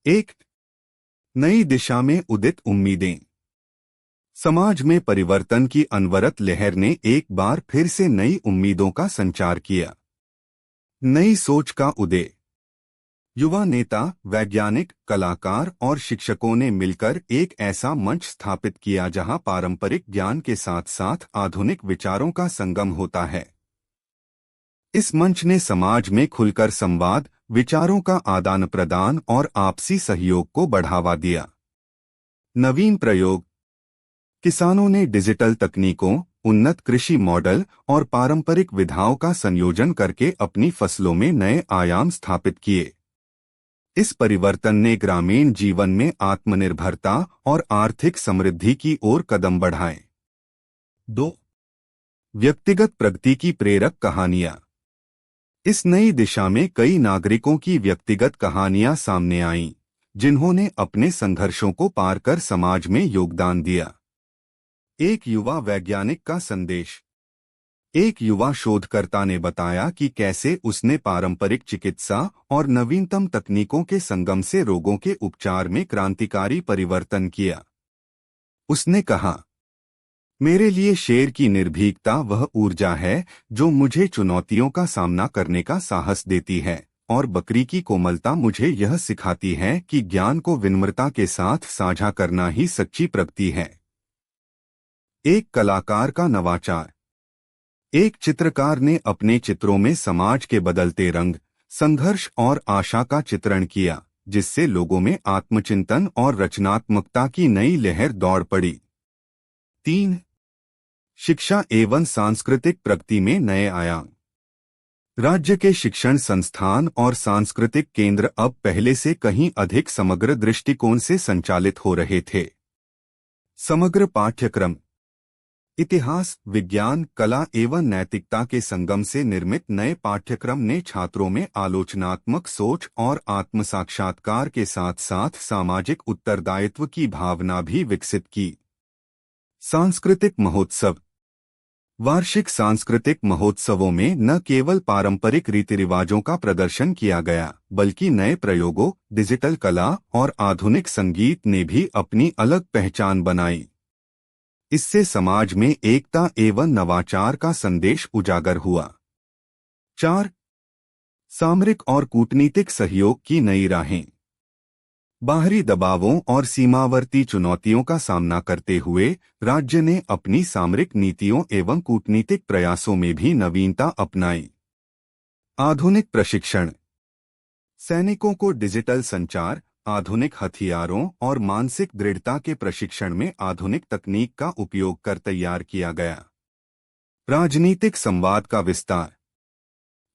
1. नई दिशा में उदित उम्मीदें। समाज में परिवर्तन की अनवरत लहर ने एक बार फिर से नई उम्मीदों का संचार किया। नई सोच का उदय। युवा नेता, वैज्ञानिक, कलाकार और शिक्षकों ने मिलकर एक ऐसा मंच स्थापित किया जहां पारंपरिक ज्ञान के साथ साथ आधुनिक विचारों का संगम होता है। इस मंच ने समाज में खुलकर संवाद, विचारों का आदान प्रदान और आपसी सहयोग को बढ़ावा दिया। नवीन प्रयोग। किसानों ने डिजिटल तकनीकों, उन्नत कृषि मॉडल और पारंपरिक विधाओं का संयोजन करके अपनी फसलों में नए आयाम स्थापित किए। इस परिवर्तन ने ग्रामीण जीवन में आत्मनिर्भरता और आर्थिक समृद्धि की ओर कदम बढ़ाए। 2. व्यक्तिगत प्रगति की प्रेरक कहानियां। इस नई दिशा में कई नागरिकों की व्यक्तिगत कहानियां सामने आईं, जिन्होंने अपने संघर्षों को पार कर समाज में योगदान दिया। एक युवा वैज्ञानिक का संदेश। एक युवा शोधकर्ता ने बताया कि कैसे उसने पारंपरिक चिकित्सा और नवीनतम तकनीकों के संगम से रोगों के उपचार में क्रांतिकारी परिवर्तन किया। उसने कहा, मेरे लिए शेर की निर्भीकता वह ऊर्जा है जो मुझे चुनौतियों का सामना करने का साहस देती है, और बकरी की कोमलता मुझे यह सिखाती है कि ज्ञान को विनम्रता के साथ साझा करना ही सच्ची प्रगति है। एक कलाकार का नवाचार। एक चित्रकार ने अपने चित्रों में समाज के बदलते रंग, संघर्ष और आशा का चित्रण किया, जिससे लोगों में आत्मचिंतन और रचनात्मकता की नई लहर दौड़ पड़ी। 3. शिक्षा एवं सांस्कृतिक प्रगति में नए आयाम। राज्य के शिक्षण संस्थान और सांस्कृतिक केंद्र अब पहले से कहीं अधिक समग्र दृष्टिकोण से संचालित हो रहे थे। समग्र पाठ्यक्रम। इतिहास, विज्ञान, कला एवं नैतिकता के संगम से निर्मित नए पाठ्यक्रम ने छात्रों में आलोचनात्मक सोच और आत्मसाक्षात्कार के साथ साथ सामाजिक उत्तरदायित्व की भावना भी विकसित की। सांस्कृतिक महोत्सव। वार्षिक सांस्कृतिक महोत्सवों में न केवल पारंपरिक रीति रिवाजों का प्रदर्शन किया गया, बल्कि नए प्रयोगों, डिजिटल कला और आधुनिक संगीत ने भी अपनी अलग पहचान बनाई। इससे समाज में एकता एवं नवाचार का संदेश उजागर हुआ। 4. सामरिक और कूटनीतिक सहयोग की नई राहें। बाहरी दबावों और सीमावर्ती चुनौतियों का सामना करते हुए राज्य ने अपनी सामरिक नीतियों एवं कूटनीतिक प्रयासों में भी नवीनता अपनाई। आधुनिक प्रशिक्षण। सैनिकों को डिजिटल संचार, आधुनिक हथियारों और मानसिक दृढ़ता के प्रशिक्षण में आधुनिक तकनीक का उपयोग कर तैयार किया गया। राजनीतिक संवाद का विस्तार।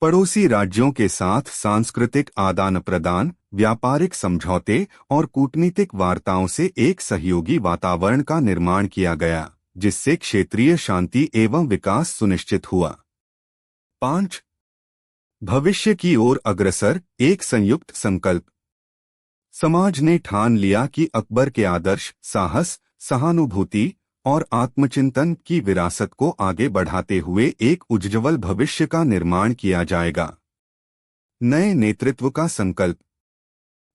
पड़ोसी राज्यों के साथ सांस्कृतिक आदान प्रदान, व्यापारिक समझौते और कूटनीतिक वार्ताओं से एक सहयोगी वातावरण का निर्माण किया गया, जिससे क्षेत्रीय शांति एवं विकास सुनिश्चित हुआ। 5. भविष्य की ओर अग्रसर, एक संयुक्त संकल्प। समाज ने ठान लिया कि अकबर के आदर्श, साहस, सहानुभूति और आत्मचिंतन की विरासत को आगे बढ़ाते हुए एक उज्ज्वल भविष्य का निर्माण किया जाएगा। नए नेतृत्व का संकल्प।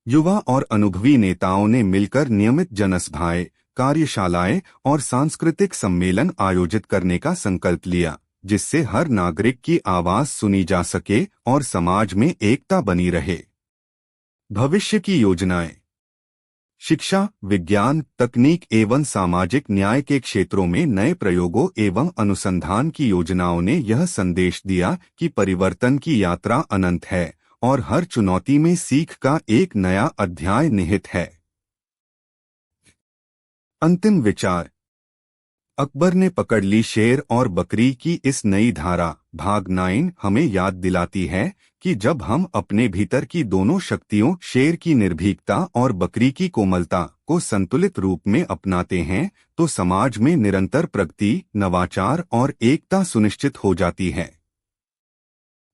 युवा और अनुभवी नेताओं ने मिलकर नियमित जनसभाएं, कार्यशालाएं और सांस्कृतिक सम्मेलन आयोजित करने का संकल्प लिया, जिससे हर नागरिक की आवाज सुनी जा सके और समाज में एकता बनी रहे। भविष्य की योजनाएं। शिक्षा, विज्ञान, तकनीक एवं सामाजिक न्याय के क्षेत्रों में नए प्रयोगों एवं अनुसंधान की योजनाओं ने यह संदेश दिया कि परिवर्तन की यात्रा अनंत है और हर चुनौती में सीख का एक नया अध्याय निहित है। अंतिम विचार। अकबर ने पकड़ ली शेर और बकरी की इस नई धारा भाग 9 हमें याद दिलाती है कि जब हम अपने भीतर की दोनों शक्तियों, शेर की निर्भीकता और बकरी की कोमलता, को संतुलित रूप में अपनाते हैं, तो समाज में निरंतर प्रगति, नवाचार और एकता सुनिश्चित हो जाती है।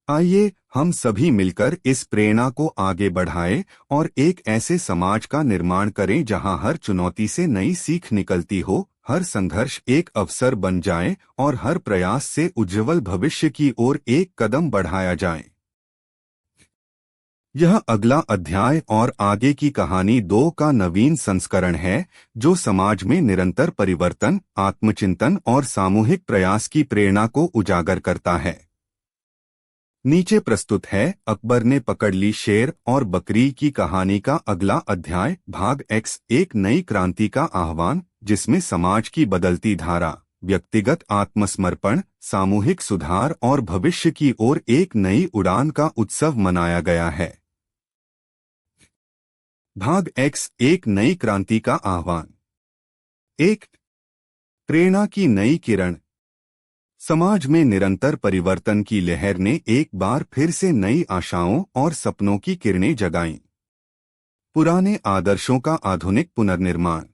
आइए हम सभी मिलकर इस प्रेरणा को आगे बढ़ाएं और एक ऐसे समाज का निर्माण करें जहां हर चुनौती से नई सीख निकलती हो, हर संघर्ष एक अवसर बन जाए और हर प्रयास से उज्ज्वल भविष्य की ओर एक कदम बढ़ाया जाए। यह अगला अध्याय और आगे की कहानी 2 का नवीन संस्करण है, जो समाज में निरंतर परिवर्तन, आत्मचिंतन और सामूहिक प्रयास की प्रेरणा को उजागर करता है। नीचे प्रस्तुत है अकबर ने पकड़ ली शेर और बकरी की कहानी का अगला अध्याय भाग X, एक नई क्रांति का आह्वान, जिसमें समाज की बदलती धारा, व्यक्तिगत आत्मसमर्पण, सामूहिक सुधार और भविष्य की ओर एक नई उड़ान का उत्सव मनाया गया है। भाग एक्स, एक नई क्रांति का आह्वान। एक, प्रेरणा की नई किरण। समाज में निरंतर परिवर्तन की लहर ने एक बार फिर से नई आशाओं और सपनों की किरणें जगाईं। पुराने आदर्शों का आधुनिक पुनर्निर्माण।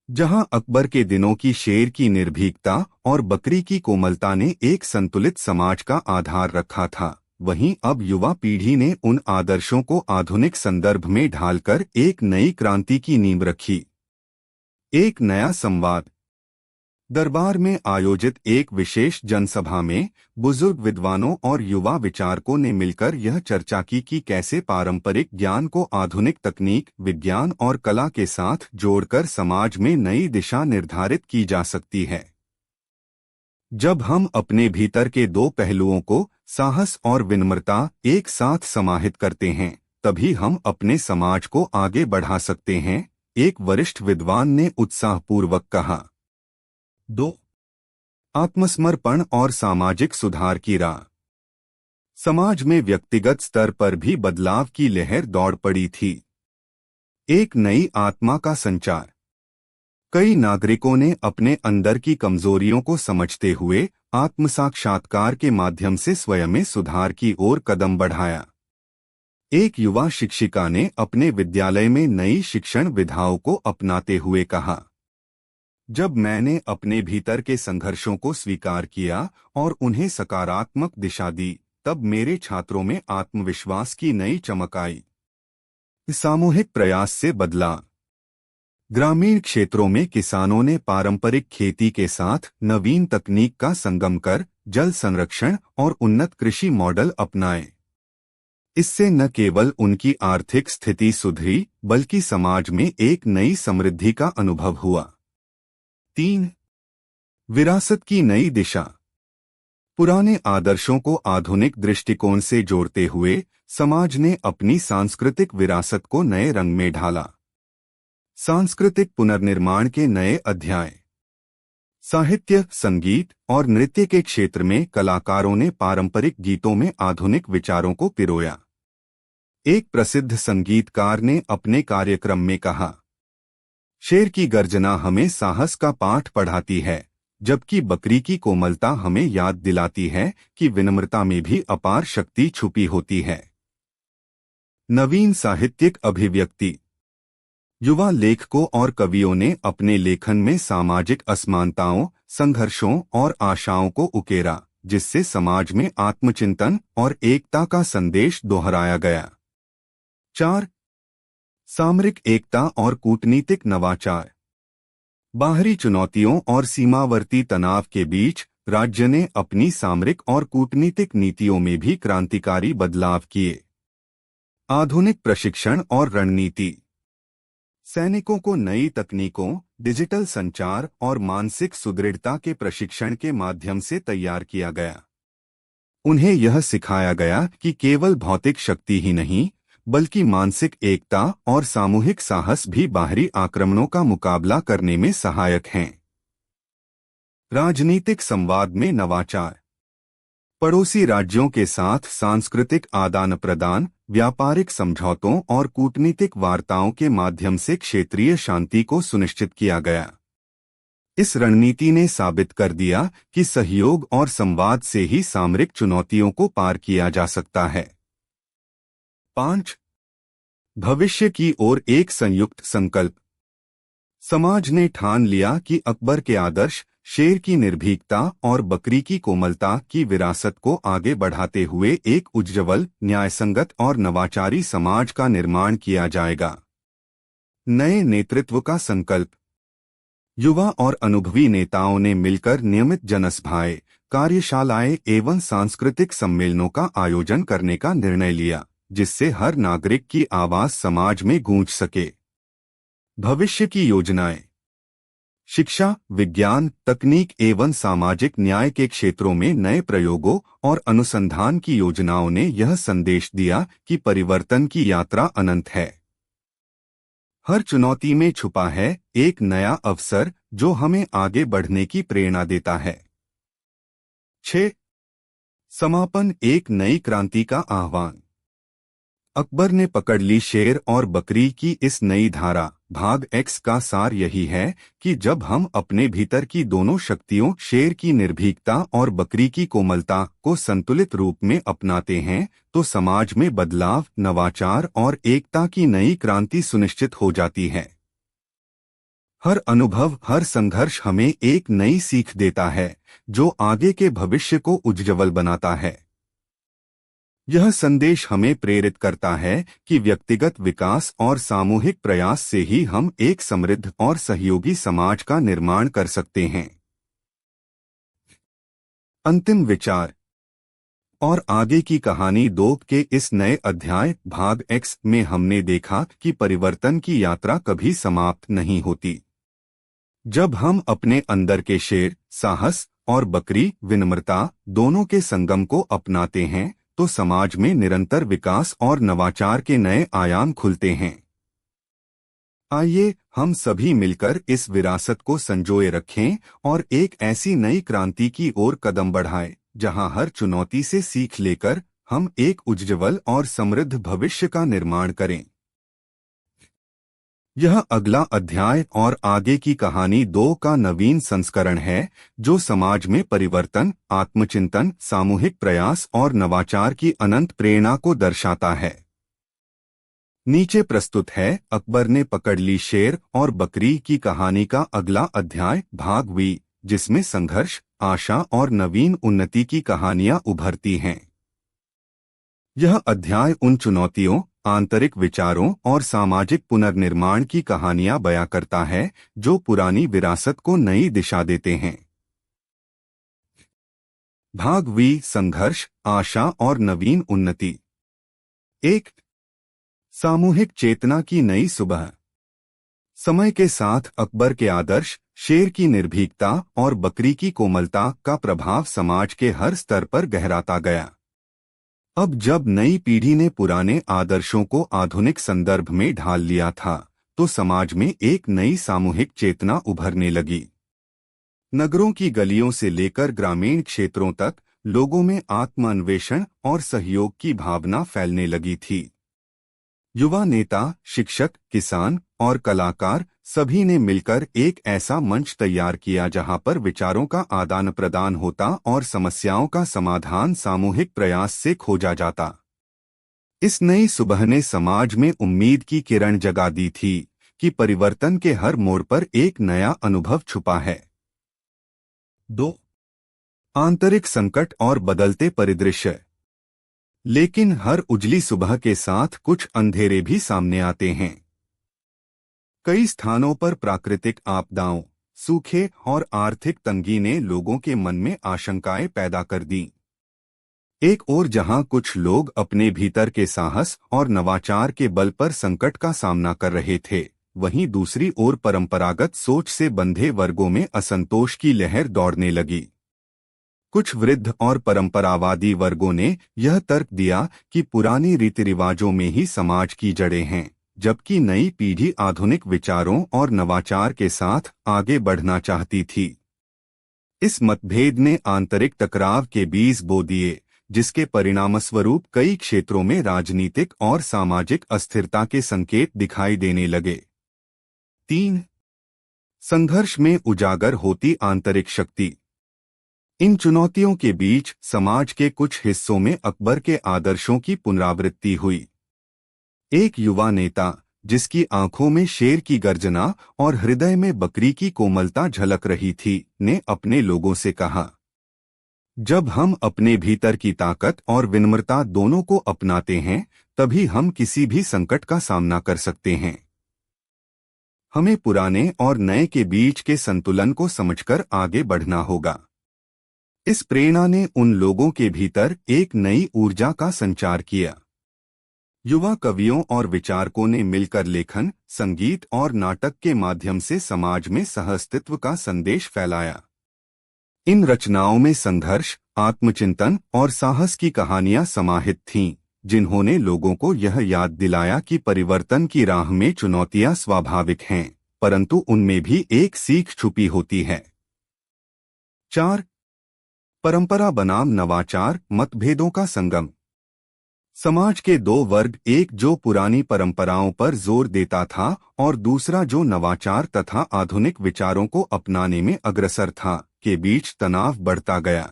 जहां अकबर के दिनों की शेर की निर्भीकता और बकरी की कोमलता ने एक संतुलित समाज का आधार रखा था, वहीं अब युवा पीढ़ी ने उन आदर्शों को आधुनिक संदर्भ में ढालकर एक नई क्रांति की नींव रखी। एक नया संवाद। दरबार में आयोजित एक विशेष जनसभा में बुजुर्ग विद्वानों और युवा विचारकों ने मिलकर यह चर्चा की कि कैसे पारंपरिक ज्ञान को आधुनिक तकनीक, विज्ञान और कला के साथ जोड़कर समाज में नई दिशा निर्धारित की जा सकती है। जब हम अपने भीतर के दो पहलुओं को, साहस और विनम्रता, एक साथ समाहित करते हैं, तभी हम अपने समाज को आगे बढ़ा सकते हैं, एक वरिष्ठ विद्वान ने उत्साहपूर्वक कहा। 2. आत्मसमर्पण और सामाजिक सुधार की राह। समाज में व्यक्तिगत स्तर पर भी बदलाव की लहर दौड़ पड़ी थी। एक नई आत्मा का संचार। कई नागरिकों ने अपने अंदर की कमजोरियों को समझते हुए आत्मसाक्षात्कार के माध्यम से स्वयं में सुधार की ओर कदम बढ़ाया। एक युवा शिक्षिका ने अपने विद्यालय में नई शिक्षण विधाओं को अपनाते हुए कहा, जब मैंने अपने भीतर के संघर्षों को स्वीकार किया और उन्हें सकारात्मक दिशा दी, तब मेरे छात्रों में आत्मविश्वास की नई चमक आई। सामूहिक प्रयास से बदला। ग्रामीण क्षेत्रों में किसानों ने पारंपरिक खेती के साथ नवीन तकनीक का संगम कर जल संरक्षण और उन्नत कृषि मॉडल अपनाए। इससे न केवल उनकी आर्थिक स्थिति सुधरी, बल्कि समाज में एक नई समृद्धि का अनुभव हुआ। 3. विरासत की नई दिशा। पुराने आदर्शों को आधुनिक दृष्टिकोण से जोड़ते हुए समाज ने अपनी सांस्कृतिक विरासत को नए रंग में ढाला। सांस्कृतिक पुनर्निर्माण के नए अध्याय। साहित्य, संगीत और नृत्य के क्षेत्र में कलाकारों ने पारंपरिक गीतों में आधुनिक विचारों को पिरोया। एक प्रसिद्ध संगीतकार ने अपने कार्यक्रम में कहा, शेर की गर्जना हमें साहस का पाठ पढ़ाती है, जबकि बकरी की कोमलता हमें याद दिलाती है कि विनम्रता में भी अपार शक्ति छुपी होती है। नवीन साहित्यिक अभिव्यक्ति। युवा लेखकों और कवियों ने अपने लेखन में सामाजिक असमानताओं, संघर्षों और आशाओं को उकेरा, जिससे समाज में आत्मचिंतन और एकता का संदेश दोहराया गया। 4. सामरिक एकता और कूटनीतिक नवाचार। बाहरी चुनौतियों और सीमावर्ती तनाव के बीच राज्य ने अपनी सामरिक और कूटनीतिक नीतियों में भी क्रांतिकारी बदलाव किए। आधुनिक प्रशिक्षण और रणनीति। सैनिकों को नई तकनीकों, डिजिटल संचार और मानसिक सुदृढ़ता के प्रशिक्षण के माध्यम से तैयार किया गया। उन्हें यह सिखाया गया कि केवल भौतिक शक्ति ही नहीं, बल्कि मानसिक एकता और सामूहिक साहस भी बाहरी आक्रमणों का मुकाबला करने में सहायक हैं। राजनीतिक संवाद में नवाचार। पड़ोसी राज्यों के साथ सांस्कृतिक आदान प्रदान, व्यापारिक समझौतों और कूटनीतिक वार्ताओं के माध्यम से क्षेत्रीय शांति को सुनिश्चित किया गया। इस रणनीति ने साबित कर दिया कि सहयोग और संवाद से ही सामरिक चुनौतियों को पार किया जा सकता है। 5. भविष्य की ओर एक संयुक्त संकल्प। समाज ने ठान लिया कि अकबर के आदर्श, शेर की निर्भीकता और बकरी की कोमलता की विरासत को आगे बढ़ाते हुए एक उज्ज्वल, न्यायसंगत और नवाचारी समाज का निर्माण किया जाएगा। नए नेतृत्व का संकल्प। युवा और अनुभवी नेताओं ने मिलकर नियमित जनसभाएं, कार्यशालाएं एवं सांस्कृतिक सम्मेलनों का आयोजन करने का निर्णय लिया, जिससे हर नागरिक की आवाज समाज में गूंज सके। भविष्य की योजनाएं। शिक्षा, विज्ञान, तकनीक एवं सामाजिक न्याय के क्षेत्रों में नए प्रयोगों और अनुसंधान की योजनाओं ने यह संदेश दिया कि परिवर्तन की यात्रा अनंत है। हर चुनौती में छुपा है एक नया अवसर जो हमें आगे बढ़ने की प्रेरणा देता है। 6. समापन, एक नई क्रांति का आह्वान। अकबर ने पकड़ ली शेर और बकरी की इस नई धारा भाग एक्स का सार यही है कि जब हम अपने भीतर की दोनों शक्तियों, शेर की निर्भीकता और बकरी की कोमलता को संतुलित रूप में अपनाते हैं, तो समाज में बदलाव, नवाचार और एकता की नई क्रांति सुनिश्चित हो जाती है। हर अनुभव, हर संघर्ष हमें एक नई सीख देता है जो आगे के भविष्य को उज्ज्वल बनाता है। यह संदेश हमें प्रेरित करता है कि व्यक्तिगत विकास और सामूहिक प्रयास से ही हम एक समृद्ध और सहयोगी समाज का निर्माण कर सकते हैं। अंतिम विचार और आगे की कहानी 2 के इस नए अध्याय भाग एक्स में हमने देखा कि परिवर्तन की यात्रा कभी समाप्त नहीं होती। जब हम अपने अंदर के शेर, साहस और बकरी, विनम्रता दोनों के संगम को अपनाते हैं, तो समाज में निरंतर विकास और नवाचार के नए आयाम खुलते हैं। आइए हम सभी मिलकर इस विरासत को संजोए रखें और एक ऐसी नई क्रांति की ओर कदम बढ़ाएं, जहां हर चुनौती से सीख लेकर हम एक उज्ज्वल और समृद्ध भविष्य का निर्माण करें। यह अगला अध्याय और आगे की कहानी 2 का नवीन संस्करण है, जो समाज में परिवर्तन, आत्मचिंतन, सामूहिक प्रयास और नवाचार की अनंत प्रेरणा को दर्शाता है। नीचे प्रस्तुत है अकबर ने पकड़ ली शेर और बकरी की कहानी का अगला अध्याय भाग वी, जिसमें संघर्ष, आशा और नवीन उन्नति की कहानियां उभरती हैं। यह अध्याय उन चुनौतियों, आंतरिक विचारों और सामाजिक पुनर्निर्माण की कहानियां बयां करता है जो पुरानी विरासत को नई दिशा देते हैं। भाग वी, संघर्ष, आशा और नवीन उन्नति। 1. सामूहिक चेतना की नई सुबह। समय के साथ अकबर के आदर्श, शेर की निर्भीकता और बकरी की कोमलता का प्रभाव समाज के हर स्तर पर गहराता गया। अब जब नई पीढ़ी ने पुराने आदर्शों को आधुनिक संदर्भ में ढाल लिया था, तो समाज में एक नई सामूहिक चेतना उभरने लगी। नगरों की गलियों से लेकर ग्रामीण क्षेत्रों तक लोगों में आत्मान्वेषण और सहयोग की भावना फैलने लगी थी। युवा नेता, शिक्षक, किसान और कलाकार सभी ने मिलकर एक ऐसा मंच तैयार किया जहां पर विचारों का आदान प्रदान होता और समस्याओं का समाधान सामूहिक प्रयास से खोजा जाता। इस नई सुबह ने समाज में उम्मीद की किरण जगा दी थी कि परिवर्तन के हर मोड़ पर एक नया अनुभव छुपा है। 2. आंतरिक संकट और बदलते परिदृश्य। लेकिन हर उजली सुबह के साथ कुछ अंधेरे भी सामने आते हैं। कई स्थानों पर प्राकृतिक आपदाओं, सूखे और आर्थिक तंगी ने लोगों के मन में आशंकाएं पैदा कर दी। एक ओर जहां कुछ लोग अपने भीतर के साहस और नवाचार के बल पर संकट का सामना कर रहे थे, वहीं दूसरी ओर परंपरागत सोच से बंधे वर्गों में असंतोष की लहर दौड़ने लगी। कुछ वृद्ध और परंपरावादी वर्गों ने यह तर्क दिया कि पुरानी रीति रिवाजों में ही समाज की जड़ें हैं, जबकि नई पीढ़ी आधुनिक विचारों और नवाचार के साथ आगे बढ़ना चाहती थी। इस मतभेद ने आंतरिक टकराव के बीज बो दिए, जिसके परिणामस्वरूप कई क्षेत्रों में राजनीतिक और सामाजिक अस्थिरता के संकेत दिखाई देने लगे। 3. संघर्ष में उजागर होती आंतरिक शक्ति। इन चुनौतियों के बीच समाज के कुछ हिस्सों में अकबर के आदर्शों की पुनरावृत्ति हुई। एक युवा नेता, जिसकी आंखों में शेर की गर्जना और हृदय में बकरी की कोमलता झलक रही थी, ने अपने लोगों से कहा, जब हम अपने भीतर की ताकत और विनम्रता दोनों को अपनाते हैं, तभी हम किसी भी संकट का सामना कर सकते हैं। हमें पुराने और नए के बीच के संतुलन को समझकर आगे बढ़ना होगा। इस प्रेरणा ने उन लोगों के भीतर एक नई ऊर्जा का संचार किया। युवा कवियों और विचारकों ने मिलकर लेखन, संगीत और नाटक के माध्यम से समाज में सहअस्तित्व का संदेश फैलाया। इन रचनाओं में संघर्ष, आत्मचिंतन और साहस की कहानियां समाहित थीं, जिन्होंने लोगों को यह याद दिलाया कि परिवर्तन की राह में चुनौतियां स्वाभाविक हैं, परंतु उनमें भी एक सीख छुपी होती है। 4. परंपरा बनाम नवाचार मतभेदों का संगम। समाज के दो वर्ग, एक जो पुरानी परंपराओं पर जोर देता था और दूसरा जो नवाचार तथा आधुनिक विचारों को अपनाने में अग्रसर था, के बीच तनाव बढ़ता गया।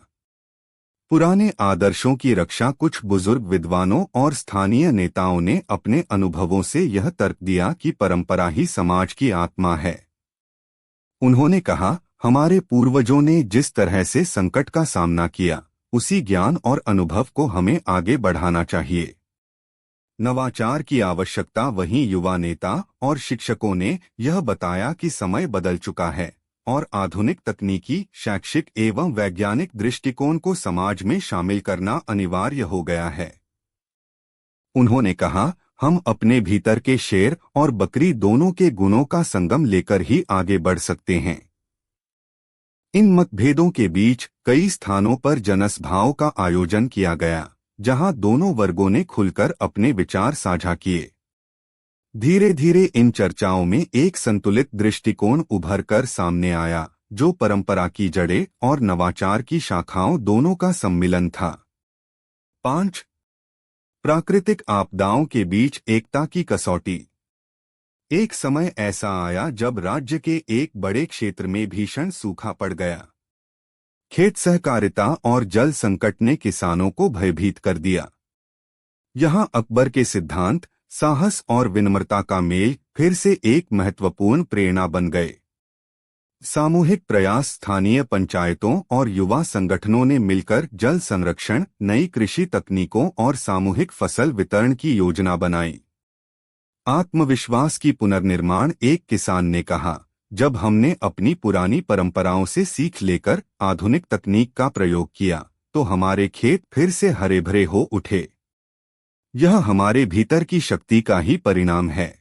पुराने आदर्शों की रक्षा कुछ बुजुर्ग विद्वानों और स्थानीय नेताओं ने अपने अनुभवों से यह तर्क दिया कि परंपरा ही समाज की आत्मा है। उन्होंने कहा, हमारे पूर्वजों ने जिस तरह से संकट का सामना किया, उसी ज्ञान और अनुभव को हमें आगे बढ़ाना चाहिए। नवाचार की आवश्यकता वहीं युवा नेता और शिक्षकों ने यह बताया कि समय बदल चुका है और आधुनिक तकनीकी, शैक्षिक एवं वैज्ञानिक दृष्टिकोण को समाज में शामिल करना अनिवार्य हो गया है। उन्होंने कहा, हम अपने भीतर के शेर और बकरी दोनों के गुणों का संगम लेकर ही आगे बढ़ सकते हैं। इन मतभेदों के बीच कई स्थानों पर जनसभाओं का आयोजन किया गया, जहां दोनों वर्गों ने खुलकर अपने विचार साझा किए। धीरे धीरे इन चर्चाओं में एक संतुलित दृष्टिकोण उभर कर सामने आया, जो परंपरा की जड़ें और नवाचार की शाखाओं दोनों का सम्मिलन था। 5. प्राकृतिक आपदाओं के बीच एकता की कसौटी। एक समय ऐसा आया जब राज्य के एक बड़े क्षेत्र में भीषण सूखा पड़ गया। खेत सहकारिता और जल संकट ने किसानों को भयभीत कर दिया। यहाँ अकबर के सिद्धांत, साहस और विनम्रता का मेल फिर से एक महत्वपूर्ण प्रेरणा बन गए। सामूहिक प्रयास, स्थानीय पंचायतों और युवा संगठनों ने मिलकर जल संरक्षण, नई कृषि तकनीकों और सामूहिक फसल वितरण की योजना बनाई। आत्मविश्वास की पुनर्निर्माण। एक किसान ने कहा, जब हमने अपनी पुरानी परंपराओं से सीख लेकर आधुनिक तकनीक का प्रयोग किया, तो हमारे खेत फिर से हरे भरे हो उठे। यह हमारे भीतर की शक्ति का ही परिणाम है।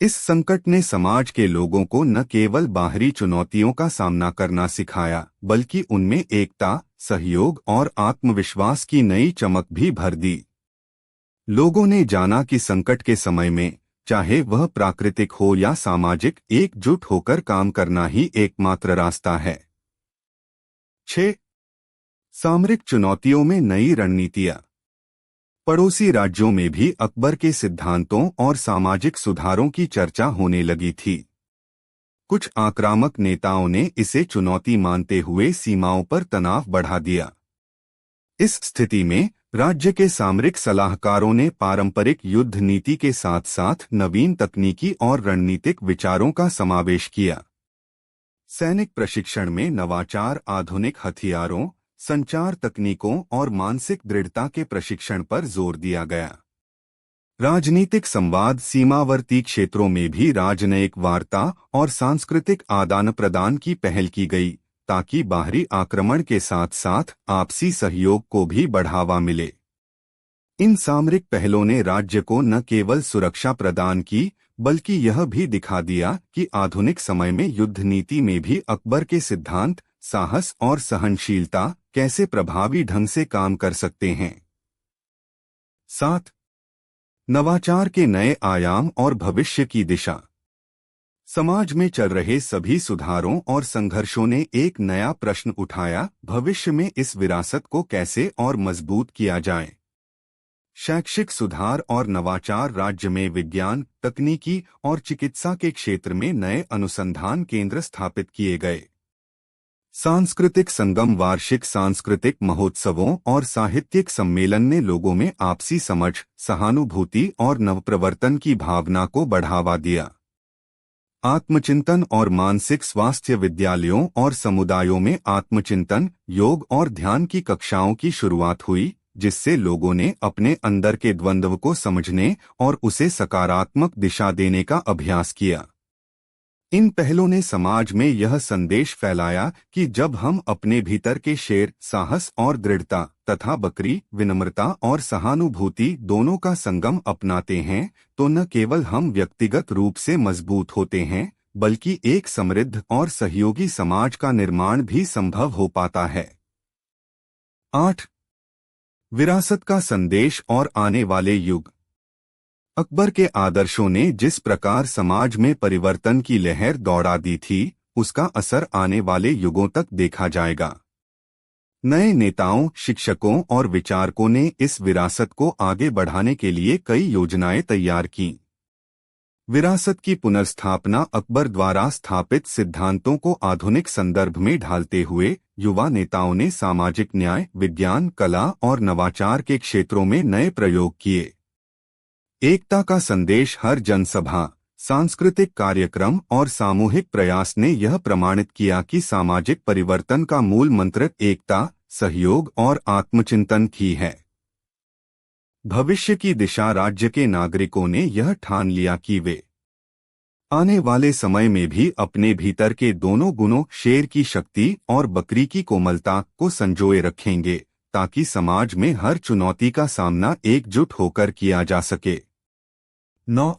इस संकट ने समाज के लोगों को न केवल बाहरी चुनौतियों का सामना करना सिखाया, बल्कि उनमें एकता, सहयोग और आत्मविश्वास की नई चमक भी भर दी। लोगों ने जाना कि संकट के समय में, चाहे वह प्राकृतिक हो या सामाजिक, एकजुट होकर काम करना ही एकमात्र रास्ता है। 6. सामरिक चुनौतियों में नई रणनीतियां। पड़ोसी राज्यों में भी अकबर के सिद्धांतों और सामाजिक सुधारों की चर्चा होने लगी थी। कुछ आक्रामक नेताओं ने इसे चुनौती मानते हुए सीमाओं पर तनाव बढ़ा दिया। इस स्थिति में राज्य के सामरिक सलाहकारों ने पारंपरिक युद्ध नीति के साथ साथ नवीन तकनीकी और रणनीतिक विचारों का समावेश किया। सैनिक प्रशिक्षण में नवाचार, आधुनिक हथियारों, संचार तकनीकों और मानसिक दृढ़ता के प्रशिक्षण पर जोर दिया गया। राजनीतिक संवाद, सीमावर्ती क्षेत्रों में भी राजनयिक वार्ता और सांस्कृतिक आदान प्रदान की पहल की गई, ताकि बाहरी आक्रमण के साथ साथ आपसी सहयोग को भी बढ़ावा मिले। इन सामरिक पहलों ने राज्य को न केवल सुरक्षा प्रदान की, बल्कि यह भी दिखा दिया कि आधुनिक समय में युद्ध नीति में भी अकबर के सिद्धांत, साहस और सहनशीलता कैसे प्रभावी ढंग से काम कर सकते हैं। 7. नवाचार के नए आयाम और भविष्य की दिशा। समाज में चल रहे सभी सुधारों और संघर्षों ने एक नया प्रश्न उठाया, भविष्य में इस विरासत को कैसे और मजबूत किया जाए। शैक्षिक सुधार और नवाचार। राज्य में विज्ञान, तकनीकी और चिकित्सा के क्षेत्र में नए अनुसंधान केंद्र स्थापित किए गए। सांस्कृतिक संगम, वार्षिक सांस्कृतिक महोत्सवों और साहित्यिक सम्मेलन ने लोगों में आपसी समझ, सहानुभूति और नवप्रवर्तन की भावना को बढ़ावा दिया। आत्मचिंतन और मानसिक स्वास्थ्य। विद्यालयों और समुदायों में आत्मचिंतन, योग और ध्यान की कक्षाओं की शुरुआत हुई, जिससे लोगों ने अपने अंदर के द्वंद्व को समझने और उसे सकारात्मक दिशा देने का अभ्यास किया। इन पहलों ने समाज में यह संदेश फैलाया कि जब हम अपने भीतर के शेर, साहस और दृढ़ता तथा बकरी, विनम्रता और सहानुभूति दोनों का संगम अपनाते हैं, तो न केवल हम व्यक्तिगत रूप से मजबूत होते हैं, बल्कि एक समृद्ध और सहयोगी समाज का निर्माण भी संभव हो पाता है। 8. विरासत का संदेश और आने वाले युग। अकबर के आदर्शों ने जिस प्रकार समाज में परिवर्तन की लहर दौड़ा दी थी, उसका असर आने वाले युगों तक देखा जाएगा। नए नेताओं, शिक्षकों और विचारकों ने इस विरासत को आगे बढ़ाने के लिए कई योजनाएं तैयार कीं। विरासत की पुनर्स्थापना अकबर द्वारा स्थापित सिद्धांतों को आधुनिक संदर्भ में ढालते हुए युवा नेताओं ने सामाजिक न्याय, विज्ञान, कला और नवाचार के क्षेत्रों में नए प्रयोग किए। एकता का संदेश हर जनसभा, सांस्कृतिक कार्यक्रम और सामूहिक प्रयास ने यह प्रमाणित किया कि सामाजिक परिवर्तन का मूल मंत्र एकता, सहयोग और आत्मचिंतन ही है। भविष्य की दिशा। राज्य के नागरिकों ने यह ठान लिया कि वे आने वाले समय में भी अपने भीतर के दोनों गुणों, शेर की शक्ति और बकरी की कोमलता, को संजोए रखेंगे, ताकि समाज में हर चुनौती का सामना एकजुट होकर किया जा सके। 9.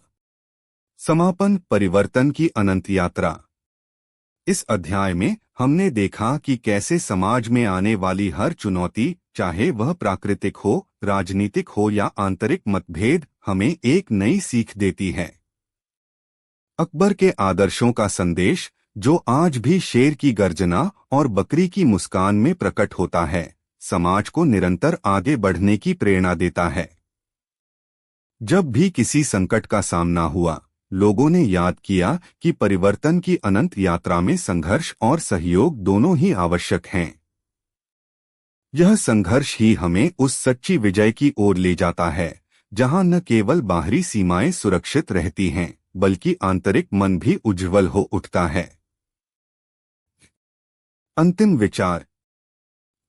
समापन। परिवर्तन की अनंत यात्रा। इस अध्याय में हमने देखा कि कैसे समाज में आने वाली हर चुनौती, चाहे वह प्राकृतिक हो, राजनीतिक हो या आंतरिक मतभेद, हमें एक नई सीख देती है। अकबर के आदर्शों का संदेश, जो आज भी शेर की गर्जना और बकरी की मुस्कान में प्रकट होता है, समाज को निरंतर आगे बढ़ने की प्रेरणा देता है। जब भी किसी संकट का सामना हुआ, लोगों ने याद किया कि परिवर्तन की अनंत यात्रा में संघर्ष और सहयोग दोनों ही आवश्यक हैं। यह संघर्ष ही हमें उस सच्ची विजय की ओर ले जाता है, जहां न केवल बाहरी सीमाएं सुरक्षित रहती हैं, बल्कि आंतरिक मन भी उज्ज्वल हो उठता है। अंतिम विचार।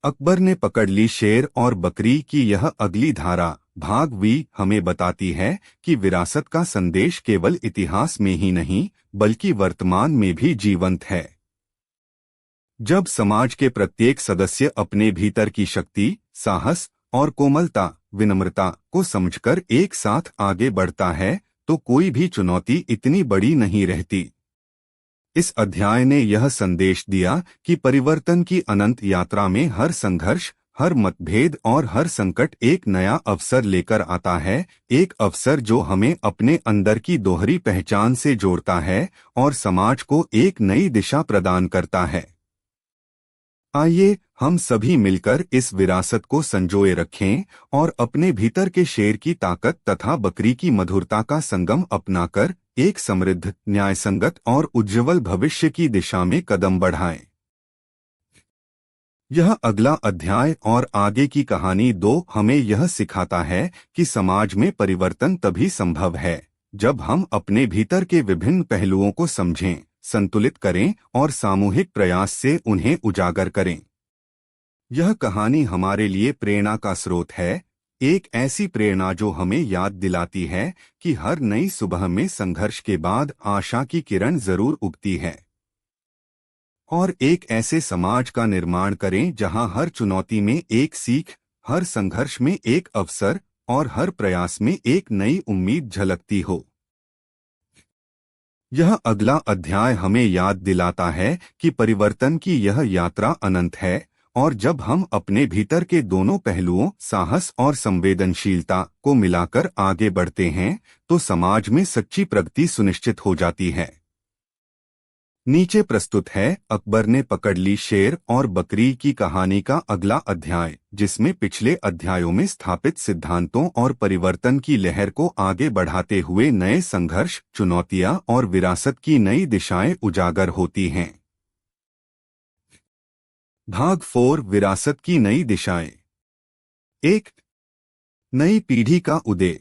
अकबर ने पकड़ ली शेर और बकरी की यह अगली धारा, भाग वी, हमें बताती है कि विरासत का संदेश केवल इतिहास में ही नहीं, बल्कि वर्तमान में भी जीवंत है। जब समाज के प्रत्येक सदस्य अपने भीतर की शक्ति, साहस और कोमलता, विनम्रता को समझकर एक साथ आगे बढ़ता है, तो कोई भी चुनौती इतनी बड़ी नहीं रहती। इस अध्याय ने यह संदेश दिया कि परिवर्तन की अनंत यात्रा में हर संघर्ष, हर मतभेद और हर संकट एक नया अवसर लेकर आता है, एक अवसर जो हमें अपने अंदर की दोहरी पहचान से जोड़ता है और समाज को एक नई दिशा प्रदान करता है। आइए हम सभी मिलकर इस विरासत को संजोए रखें और अपने भीतर के शेर की ताकत तथा बकरी की मधुरता का संगम अपनाकर एक समृद्ध, न्यायसंगत और उज्ज्वल भविष्य की दिशा में कदम बढ़ाएं। यह अगला अध्याय और आगे की कहानी 2 हमें यह सिखाता है कि समाज में परिवर्तन तभी संभव है जब हम अपने भीतर के विभिन्न पहलुओं को समझें, संतुलित करें और सामूहिक प्रयास से उन्हें उजागर करें। यह कहानी हमारे लिए प्रेरणा का स्रोत है, एक ऐसी प्रेरणा जो हमें याद दिलाती है कि हर नई सुबह में संघर्ष के बाद आशा की किरण जरूर उगती है। और एक ऐसे समाज का निर्माण करें जहां हर चुनौती में एक सीख, हर संघर्ष में एक अवसर और हर प्रयास में एक नई उम्मीद झलकती हो। यह अगला अध्याय हमें याद दिलाता है कि परिवर्तन की यह यात्रा अनंत है, और जब हम अपने भीतर के दोनों पहलुओं, साहस और संवेदनशीलता, को मिलाकर आगे बढ़ते हैं, तो समाज में सच्ची प्रगति सुनिश्चित हो जाती है। नीचे प्रस्तुत है अकबर ने पकड़ ली शेर और बकरी की कहानी का अगला अध्याय, जिसमें पिछले अध्यायों में स्थापित सिद्धांतों और परिवर्तन की लहर को आगे बढ़ाते हुए नए संघर्ष, चुनौतियां और विरासत की नई दिशाएं उजागर होती हैं। भाग 4। विरासत की नई दिशाएं। 1. नई पीढ़ी का उदय।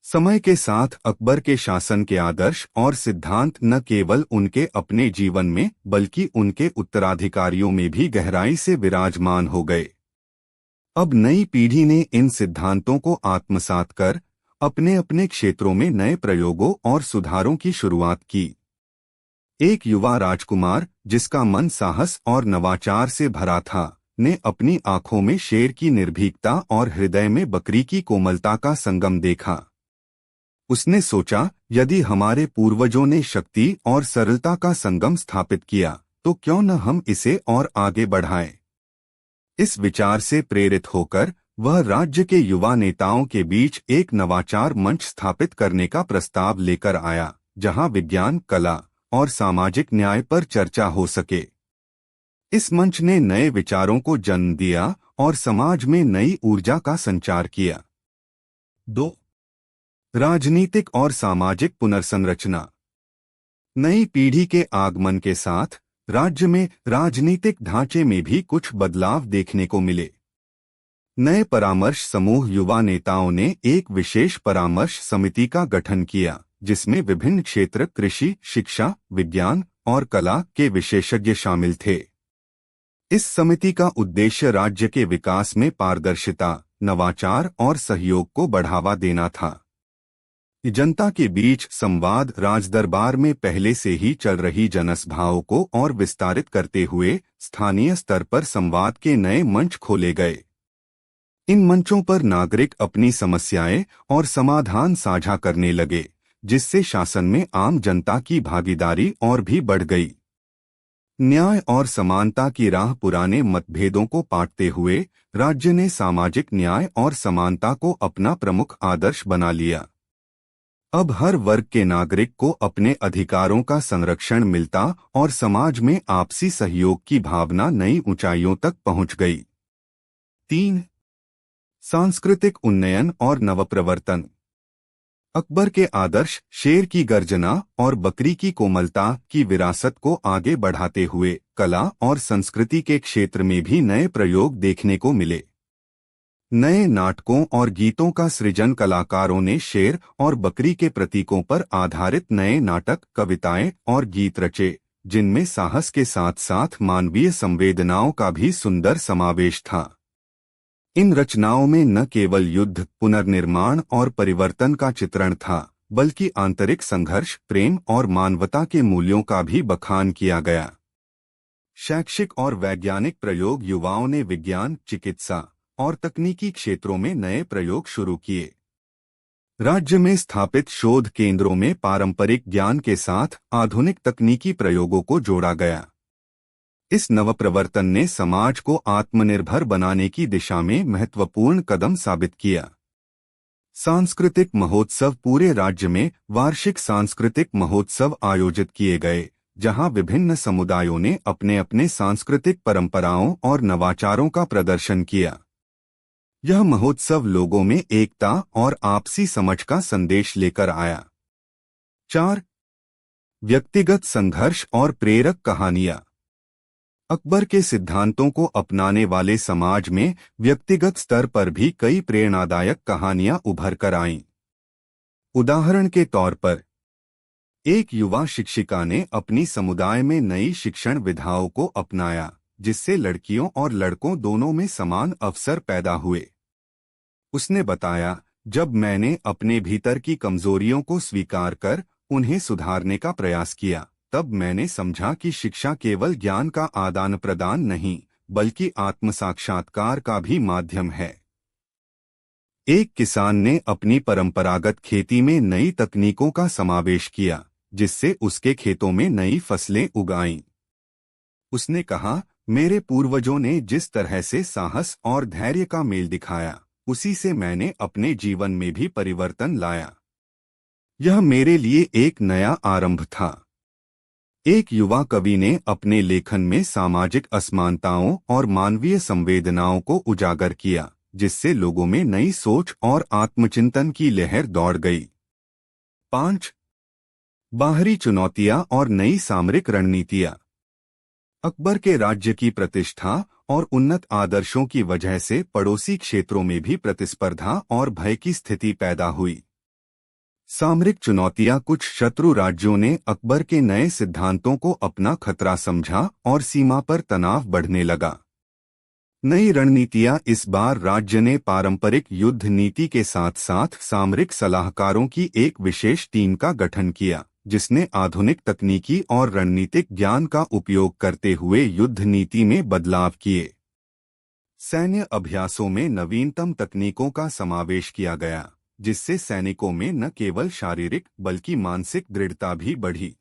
समय के साथ अकबर के शासन के आदर्श और सिद्धांत न केवल उनके अपने जीवन में बल्कि उनके उत्तराधिकारियों में भी गहराई से विराजमान हो गए। अब नई पीढ़ी ने इन सिद्धांतों को आत्मसात कर अपने अपने क्षेत्रों में नए प्रयोगों और सुधारों की शुरुआत की। एक युवा राजकुमार, जिसका मन साहस और नवाचार से भरा था, ने अपनी आंखों में शेर की निर्भीकता और हृदय में बकरी की कोमलता का संगम देखा। उसने सोचा, यदि हमारे पूर्वजों ने शक्ति और सरलता का संगम स्थापित किया, तो क्यों न हम इसे और आगे बढ़ाएं। इस विचार से प्रेरित होकर वह राज्य के युवा नेताओं के बीच एक नवाचार मंच स्थापित करने का प्रस्ताव लेकर आया, जहां विज्ञान, कला और सामाजिक न्याय पर चर्चा हो सके। इस मंच ने नए विचारों को जन्म दिया और समाज में नई ऊर्जा का संचार किया। 2. राजनीतिक और सामाजिक पुनर्संरचना। नई पीढ़ी के आगमन के साथ राज्य में राजनीतिक ढांचे में भी कुछ बदलाव देखने को मिले। नए परामर्श समूह युवा नेताओं ने एक विशेष परामर्श समिति का गठन किया, जिसमें विभिन्न क्षेत्र कृषि, शिक्षा, विज्ञान और कला के विशेषज्ञ शामिल थे। इस समिति का उद्देश्य राज्य के विकास में पारदर्शिता, नवाचार और सहयोग को बढ़ावा देना था। जनता के बीच संवाद। राजदरबार में पहले से ही चल रही जनसभाओं को और विस्तारित करते हुए स्थानीय स्तर पर संवाद के नए मंच खोले गए। इन मंचों पर नागरिक अपनी समस्याएं और समाधान साझा करने लगे, जिससे शासन में आम जनता की भागीदारी और भी बढ़ गई। न्याय और समानता की राह। पुराने मतभेदों को पाटते हुए राज्य ने सामाजिक न्याय और समानता को अपना प्रमुख आदर्श बना लिया। अब हर वर्ग के नागरिक को अपने अधिकारों का संरक्षण मिलता और समाज में आपसी सहयोग की भावना नई ऊंचाइयों तक पहुंच गई। 3. सांस्कृतिक उन्नयन और नवप्रवर्तन। अकबर के आदर्श शेर की गर्जना और बकरी की कोमलता की विरासत को आगे बढ़ाते हुए कला और संस्कृति के क्षेत्र में भी नए प्रयोग देखने को मिले। नए नाटकों और गीतों का सृजन। कलाकारों ने शेर और बकरी के प्रतीकों पर आधारित नए नाटक, कविताएं और गीत रचे, जिनमें साहस के साथ साथ मानवीय संवेदनाओं का भी सुंदर समावेश था। इन रचनाओं में न केवल युद्ध, पुनर्निर्माण और परिवर्तन का चित्रण था, बल्कि आंतरिक संघर्ष, प्रेम और मानवता के मूल्यों का भी बखान किया गया। शैक्षिक और वैज्ञानिक प्रयोग। युवाओं ने विज्ञान, चिकित्सा और तकनीकी क्षेत्रों में नए प्रयोग शुरू किए। राज्य में स्थापित शोध केंद्रों में पारंपरिक ज्ञान के साथ आधुनिक तकनीकी प्रयोगों को जोड़ा गया। इस नवप्रवर्तन ने समाज को आत्मनिर्भर बनाने की दिशा में महत्वपूर्ण कदम साबित किया। सांस्कृतिक महोत्सव। पूरे राज्य में वार्षिक सांस्कृतिक महोत्सव आयोजित किए गए, जहां विभिन्न समुदायों ने अपने अपने सांस्कृतिक परंपराओं और नवाचारों का प्रदर्शन किया। यह महोत्सव लोगों में एकता और आपसी समझ का संदेश लेकर आया। 4. व्यक्तिगत संघर्ष और प्रेरक कहानियां। अकबर के सिद्धांतों को अपनाने वाले समाज में व्यक्तिगत स्तर पर भी कई प्रेरणादायक कहानियां उभर कर आईं। उदाहरण के तौर पर, एक युवा शिक्षिका ने अपनी समुदाय में नई शिक्षण विधाओं को अपनाया, जिससे लड़कियों और लड़कों दोनों में समान अवसर पैदा हुए। उसने बताया, जब मैंने अपने भीतर की कमजोरियों को स्वीकार कर उन्हें सुधारने का प्रयास किया, तब मैंने समझा कि शिक्षा केवल ज्ञान का आदान प्रदान नहीं, बल्कि आत्मसाक्षात्कार का भी माध्यम है। एक किसान ने अपनी परंपरागत खेती में नई तकनीकों का समावेश किया, जिससे उसके खेतों में नई फसलें उगाईं। उसने कहा, मेरे पूर्वजों ने जिस तरह से साहस और धैर्य का मेल दिखाया, उसी से मैंने अपने जीवन में भी परिवर्तन लाया। यह मेरे लिए एक नया आरंभ था। एक युवा कवि ने अपने लेखन में सामाजिक असमानताओं और मानवीय संवेदनाओं को उजागर किया, जिससे लोगों में नई सोच और आत्मचिंतन की लहर दौड़ गई। 5. बाहरी चुनौतियां और नई सामरिक रणनीतियां। अकबर के राज्य की प्रतिष्ठा और उन्नत आदर्शों की वजह से पड़ोसी क्षेत्रों में भी प्रतिस्पर्धा और भय की स्थिति पैदा हुई। सामरिक चुनौतियां। कुछ शत्रु राज्यों ने अकबर के नए सिद्धांतों को अपना खतरा समझा और सीमा पर तनाव बढ़ने लगा। नई रणनीतियां। इस बार राज्य ने पारंपरिक युद्ध नीति के साथ साथ सामरिक सलाहकारों की एक विशेष टीम का गठन किया, जिसने आधुनिक तकनीकी और रणनीतिक ज्ञान का उपयोग करते हुए युद्ध नीति में बदलाव किए। सैन्य अभ्यासों में नवीनतम तकनीकों का समावेश किया गया, जिससे सैनिकों में न केवल शारीरिक बल्कि मानसिक दृढ़ता भी बढ़ी।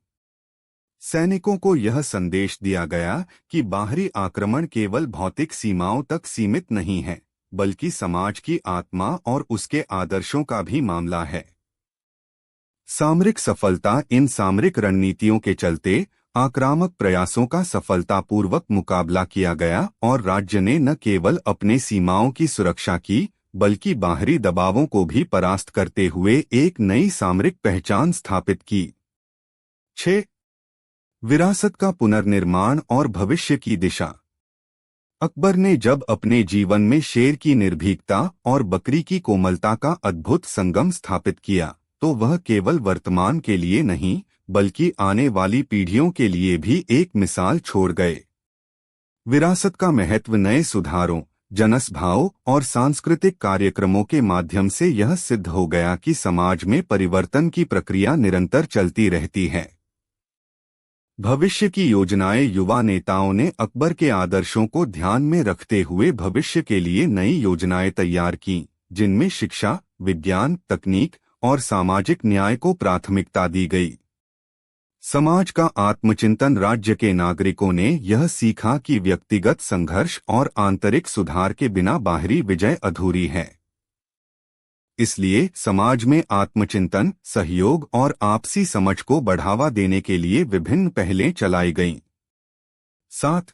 सैनिकों को यह संदेश दिया गया कि बाहरी आक्रमण केवल भौतिक सीमाओं तक सीमित नहीं है, बल्कि समाज की आत्मा और उसके आदर्शों का भी मामला है। सामरिक सफलता। इन सामरिक रणनीतियों के चलते आक्रामक प्रयासों का सफलतापूर्वक मुकाबला किया गया और राज्य ने न केवल अपने सीमाओं की सुरक्षा की, बल्कि बाहरी दबावों को भी परास्त करते हुए एक नई सामरिक पहचान स्थापित की। 6. विरासत का पुनर्निर्माण और भविष्य की दिशा। अकबर ने जब अपने जीवन में शेर की निर्भीकता और बकरी की कोमलता का अद्भुत संगम स्थापित किया, तो वह केवल वर्तमान के लिए नहीं, बल्कि आने वाली पीढ़ियों के लिए भी एक मिसाल छोड़ गए। विरासत का महत्व। नए सुधारों, जनसभाओं और सांस्कृतिक कार्यक्रमों के माध्यम से यह सिद्ध हो गया कि समाज में परिवर्तन की प्रक्रिया निरंतर चलती रहती है। भविष्य की योजनाएं। युवा नेताओं ने अकबर के आदर्शों को ध्यान में रखते हुए भविष्य के लिए नई योजनाएं तैयार की, जिनमें शिक्षा, विज्ञान, तकनीक और सामाजिक न्याय को प्राथमिकता दी गई। समाज का आत्मचिंतन। राज्य के नागरिकों ने यह सीखा कि व्यक्तिगत संघर्ष और आंतरिक सुधार के बिना बाहरी विजय अधूरी है। इसलिए समाज में आत्मचिंतन, सहयोग और आपसी समझ को बढ़ावा देने के लिए विभिन्न पहलें चलाई गईं। 7.